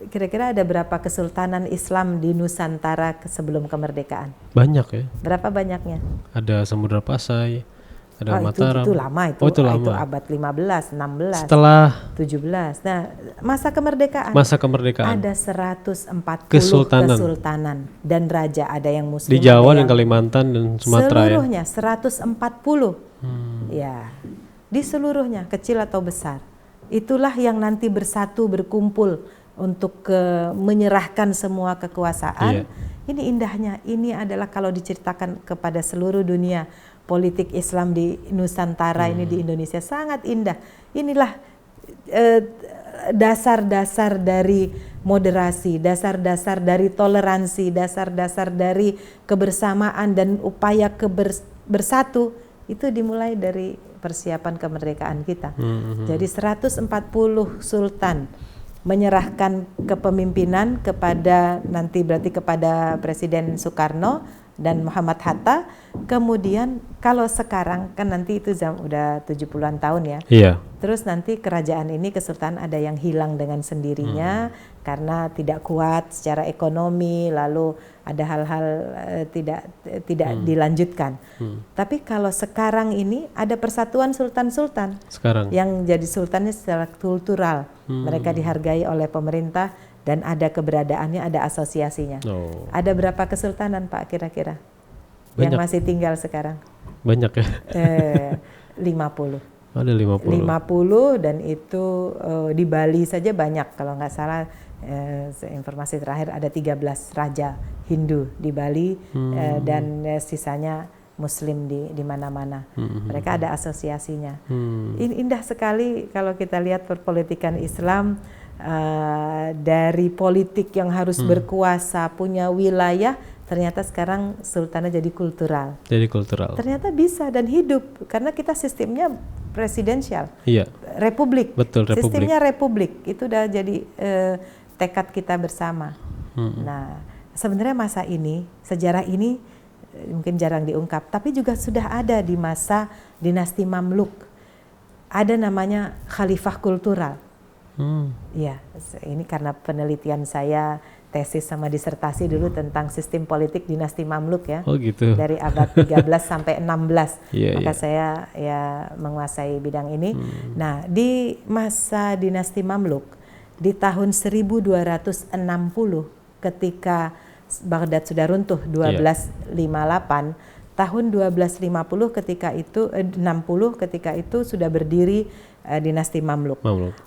kira-kira ada berapa kesultanan Islam di Nusantara sebelum kemerdekaan? Banyak ya. Berapa banyaknya? Ada Samudra Pasai, ada itu Mataram. lama itu. Itu lama. Itu abad 15, 16, Setelah 17. Nah, masa kemerdekaan ada 140 kesultanan dan raja, ada yang muslim, di Jawa dan Kalimantan dan Sumatera seluruhnya 140. Ya. Di seluruhnya, kecil atau besar. Itulah yang nanti bersatu berkumpul untuk menyerahkan semua kekuasaan. Ini indahnya, ini adalah kalau diceritakan kepada seluruh dunia, politik Islam di Nusantara ini di Indonesia sangat indah. Inilah dasar-dasar dari moderasi, dasar-dasar dari toleransi, dasar-dasar dari kebersamaan dan upaya bersatu. Itu dimulai dari persiapan kemerdekaan kita. Jadi 140 sultan menyerahkan kepemimpinan kepada nanti berarti kepada Presiden Soekarno dan Muhammad Hatta. Kemudian kalau sekarang kan nanti itu udah 70-an tahun ya. Iya. Terus nanti kerajaan ini, kesultanan ada yang hilang dengan sendirinya karena tidak kuat secara ekonomi, lalu ada hal-hal tidak dilanjutkan. Tapi kalau sekarang ini ada persatuan sultan-sultan sekarang yang jadi sultannya secara kultural. Mereka dihargai oleh pemerintah dan ada keberadaannya, ada asosiasinya. Ada berapa kesultanan Pak kira-kira? Banyak. Yang masih tinggal sekarang? Banyak ya. 50. Ada 50 dan itu di Bali saja banyak, kalau nggak salah informasi terakhir ada 13 raja Hindu di Bali dan sisanya Muslim di mana-mana. Mereka ada asosiasinya. Indah sekali kalau kita lihat perpolitikan Islam, dari politik yang harus berkuasa, punya wilayah, ternyata sekarang sultannya jadi kultural. Ternyata bisa dan hidup karena kita sistemnya presidensial. Iya. Republik. Betul, republik. Sistemnya republik. Itu udah jadi tekad kita bersama. Nah, sebenarnya masa ini, sejarah ini mungkin jarang diungkap, tapi juga sudah ada di masa dinasti Mamluk. Ada namanya khalifah kultural. Ya, ini karena penelitian saya, tesis sama disertasi dulu tentang sistem politik dinasti Mamluk ya. Oh gitu. Dari abad 13 sampai 16. Maka saya ya menguasai bidang ini. Nah, di masa dinasti Mamluk di tahun 1260 ketika Baghdad sudah runtuh 1258, tahun 1250 ketika itu 60 ketika itu sudah berdiri dinasti Mamluk.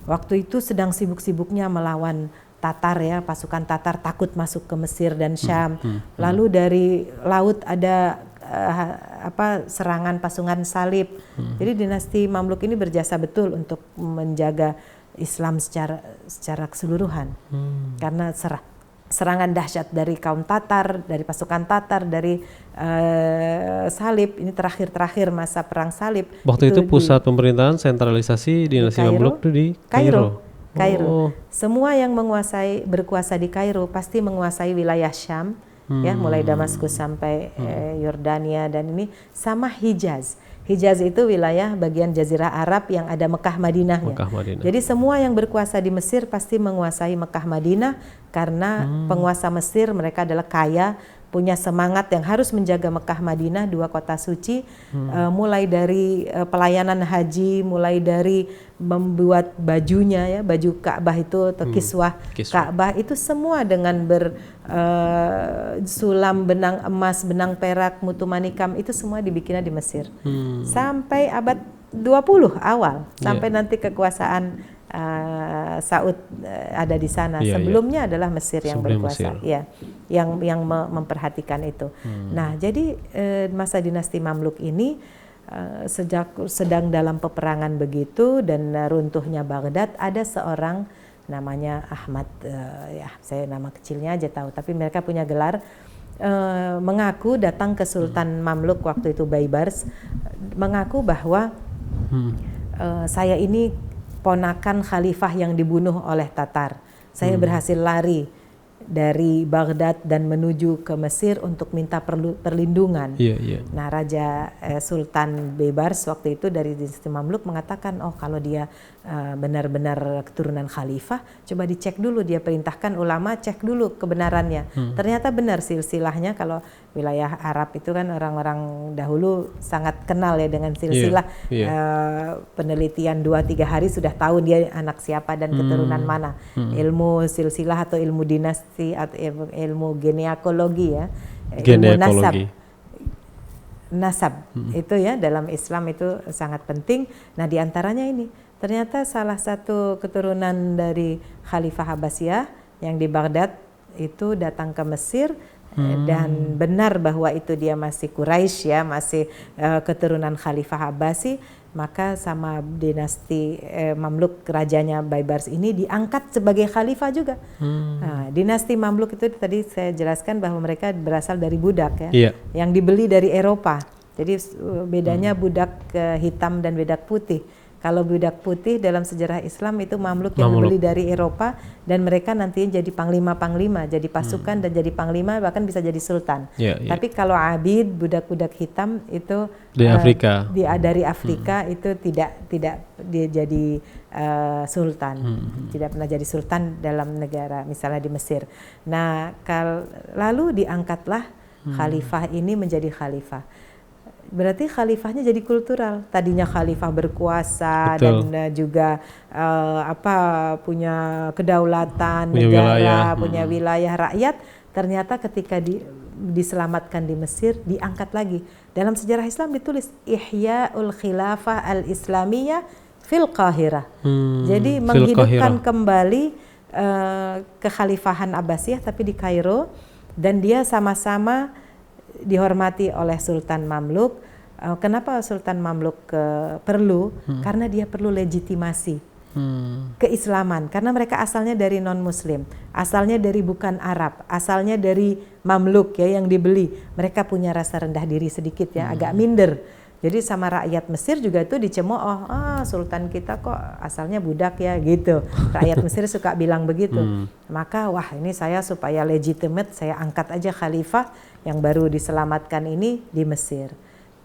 Waktu itu sedang sibuk-sibuknya melawan Tatar ya, pasukan Tatar takut masuk ke Mesir dan Syam. Lalu dari laut ada serangan pasukan salib. Jadi dinasti Mamluk ini berjasa betul untuk menjaga Islam secara keseluruhan. Karena serangan dahsyat dari kaum Tatar, dari pasukan Tatar, dari salib, ini terakhir masa perang salib. Waktu itu pusat pemerintahan sentralisasi dinasti Mamluk itu di Kairo. Semua yang berkuasa di Kairo pasti menguasai wilayah Syam, ya, mulai Damaskus sampai Yordania dan ini sama Hijaz. Hijaz itu wilayah bagian Jazirah Arab yang ada Mekah Madinahnya. Jadi semua yang berkuasa di Mesir pasti menguasai Mekah Madinah karena penguasa Mesir mereka adalah kaya, punya semangat yang harus menjaga Mekah Madinah, dua kota suci, mulai dari pelayanan haji, mulai dari membuat bajunya ya, baju Ka'bah itu atau kiswah Ka'bah itu semua dengan sulam benang emas, benang perak, mutu manikam itu semua dibikinnya di Mesir. Sampai abad 20 awal, sampai nanti kekuasaan Saud ada di sana. Sebelumnya adalah Mesir yang berkuasa, ya, yang memperhatikan itu. Nah, jadi masa dinasti Mamluk ini sejak sedang dalam peperangan begitu dan runtuhnya Baghdad, ada seorang namanya Ahmad, ya saya nama kecilnya aja tahu, tapi mereka punya gelar, mengaku datang ke Sultan Mamluk waktu itu Baibars, mengaku bahwa saya ini ponakan khalifah yang dibunuh oleh Tatar. Saya berhasil lari dari Baghdad dan menuju ke Mesir untuk minta perlindungan. Nah, Raja Sultan Baybars waktu itu dari dinasti Mamluk mengatakan, oh kalau dia benar-benar keturunan khalifah, coba dicek dulu, dia perintahkan ulama cek dulu kebenarannya. Ternyata benar silsilahnya. Kalau wilayah Arab itu kan orang-orang dahulu sangat kenal ya dengan silsilah. Penelitian 2-3 hari sudah tahu dia anak siapa dan keturunan mana. Ilmu silsilah atau ilmu dinasti atau ilmu genealogi ya, ilmu nasab itu ya dalam Islam itu sangat penting. Nah, diantaranya ini ternyata salah satu keturunan dari Khalifah Abbasiyah yang di Baghdad itu datang ke Mesir. Dan benar bahwa itu dia masih Quraisy ya, masih keturunan Khalifah Abbasi, maka sama dinasti Mamluk rajanya Baybars ini diangkat sebagai khalifah juga. Nah, dinasti Mamluk itu tadi saya jelaskan bahwa mereka berasal dari budak ya, yang dibeli dari Eropa. Jadi bedanya budak hitam dan budak putih. Kalau budak putih dalam sejarah Islam itu Mamluk yang dibeli dari Eropa, dan mereka nantinya jadi panglima-panglima, jadi pasukan dan jadi panglima, bahkan bisa jadi sultan. Tapi kalau abid, budak-budak hitam itu dari Afrika, dari Afrika itu tidak dia jadi sultan, tidak pernah jadi sultan dalam negara, misalnya di Mesir. Nah, lalu diangkatlah khalifah ini menjadi khalifah. Berarti khalifahnya jadi kultural. Tadinya khalifah berkuasa dan juga punya kedaulatan negara, punya wilayah rakyat. Ternyata ketika diselamatkan di Mesir, diangkat lagi. Dalam sejarah Islam ditulis Ihya'ul Khilafah al-Islamiyah fil Qahirah. Jadi menghidupkan kembali kekhalifahan Abbasiyah tapi di Kairo, dan dia sama-sama dihormati oleh Sultan Mamluk. Kenapa Sultan Mamluk perlu? Karena dia perlu legitimasi keislaman, karena mereka asalnya dari non-muslim, asalnya dari bukan Arab, asalnya dari Mamluk ya yang dibeli. Mereka punya rasa rendah diri sedikit ya, agak minder. Jadi sama rakyat Mesir juga itu dicemooh, sultan kita kok asalnya budak ya gitu. Rakyat Mesir suka bilang begitu. Maka wah, ini saya supaya legitimate, saya angkat aja khalifah yang baru diselamatkan ini di Mesir.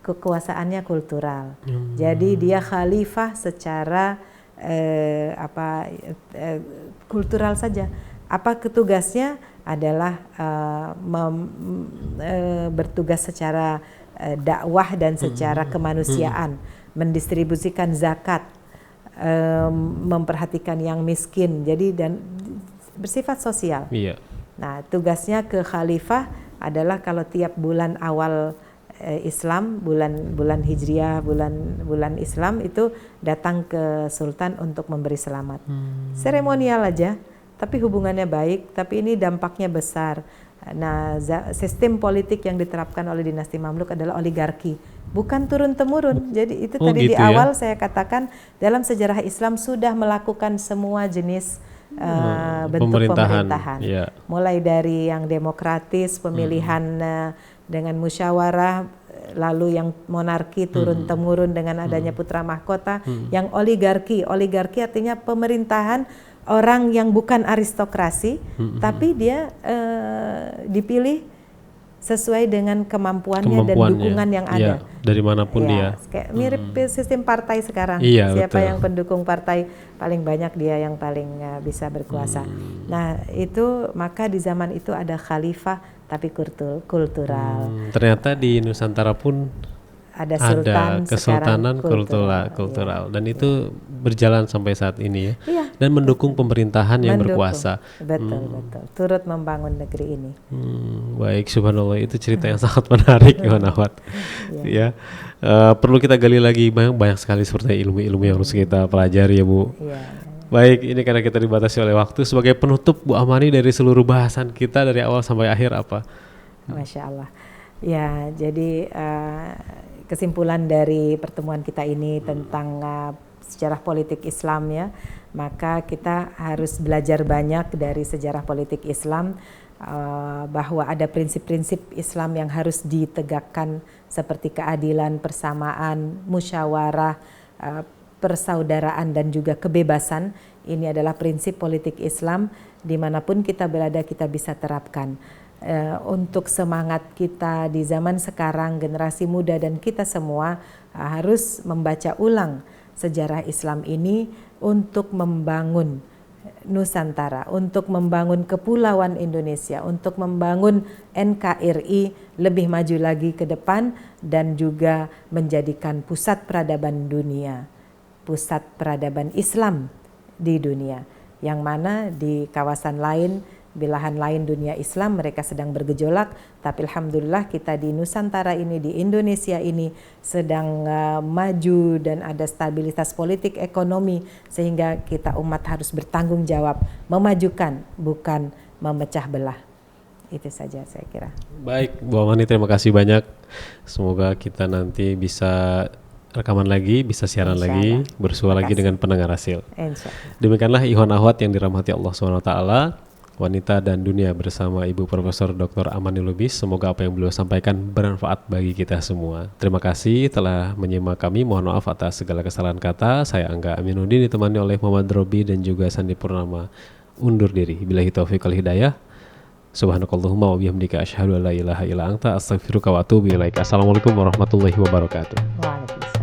Kekuasaannya kultural. Jadi dia khalifah secara kultural saja. Apa tugasnya? Adalah bertugas secara dakwah dan secara kemanusiaan, mendistribusikan zakat, memperhatikan yang miskin, jadi dan bersifat sosial. Nah, tugasnya ke khalifah adalah kalau tiap bulan awal Islam, bulan Hijriah, bulan Islam itu datang ke sultan untuk memberi selamat. Seremonial aja, tapi hubungannya baik, tapi ini dampaknya besar. Nah, sistem politik yang diterapkan oleh dinasti Mamluk adalah oligarki, bukan turun-temurun. Jadi itu tadi gitu di awal saya katakan, dalam sejarah Islam sudah melakukan semua jenis bentuk pemerintahan. Mulai dari yang demokratis, pemilihan dengan musyawarah, lalu yang monarki turun-temurun dengan adanya putra mahkota, yang oligarki artinya pemerintahan orang yang bukan aristokrasi, tapi dia dipilih sesuai dengan kemampuannya dan dukungan yang ada. Dari manapun dia. Kayak mirip sistem partai sekarang. Siapa yang pendukung partai paling banyak, dia yang paling bisa berkuasa. Nah, itu maka di zaman itu ada khalifah tapi kultural. Ternyata di Nusantara pun ada kesultanan kultural dan itu berjalan sampai saat ini ya. Dan mendukung pemerintahan yang berkuasa. Betul, turut membangun negeri ini. Baik, subhanallah, itu cerita yang sangat menarik Iwan Ahwat. Ya, perlu kita gali lagi, banyak sekali seperti ilmu-ilmu yang harus kita pelajari ya Bu. Baik, ini karena kita dibatasi oleh waktu. Sebagai penutup Bu Amani, dari seluruh bahasan kita dari awal sampai akhir apa? Masya Allah. Ya, jadi kesimpulan dari pertemuan kita ini tentang sejarah politik Islam ya, maka kita harus belajar banyak dari sejarah politik Islam, bahwa ada prinsip-prinsip Islam yang harus ditegakkan seperti keadilan, persamaan, musyawarah, persaudaraan dan juga kebebasan. Ini adalah prinsip politik Islam, dimanapun kita berada kita bisa terapkan. Untuk semangat kita di zaman sekarang, generasi muda dan kita semua harus membaca ulang sejarah Islam ini untuk membangun Nusantara, untuk membangun kepulauan Indonesia, untuk membangun NKRI lebih maju lagi ke depan dan juga menjadikan pusat peradaban dunia, pusat peradaban Islam di dunia, yang mana di kawasan lain, belahan lain dunia Islam mereka sedang bergejolak, tapi alhamdulillah kita di Nusantara ini, di Indonesia ini sedang maju dan ada stabilitas politik ekonomi, sehingga kita umat harus bertanggung jawab memajukan, bukan memecah belah. Itu saja saya kira. Baik, Bu Amani, terima kasih banyak. Semoga kita nanti bisa rekaman lagi, bisa siaran lagi, bersua lagi dengan pendengar hasil. Demikianlah Ikhwan Akhwat yang dirahmati Allah SWT, wanita dan dunia bersama Ibu Profesor Dr. Amani Lubis. Semoga apa yang beliau sampaikan bermanfaat bagi kita semua. Terima kasih telah menyimak kami. Mohon maaf atas segala kesalahan kata. Saya Angga Aminuddin ditemani oleh Muhammad Robi dan juga Sandi Purnama undur diri. Billahi taufiq wal hidayah. Subhanakallahumma wa bihamdika asyhadu an la ilaha illa anta astaghfiruka wa atubu ilaik. Assalamualaikum warahmatullahi wabarakatuh. Waalaikumsalam.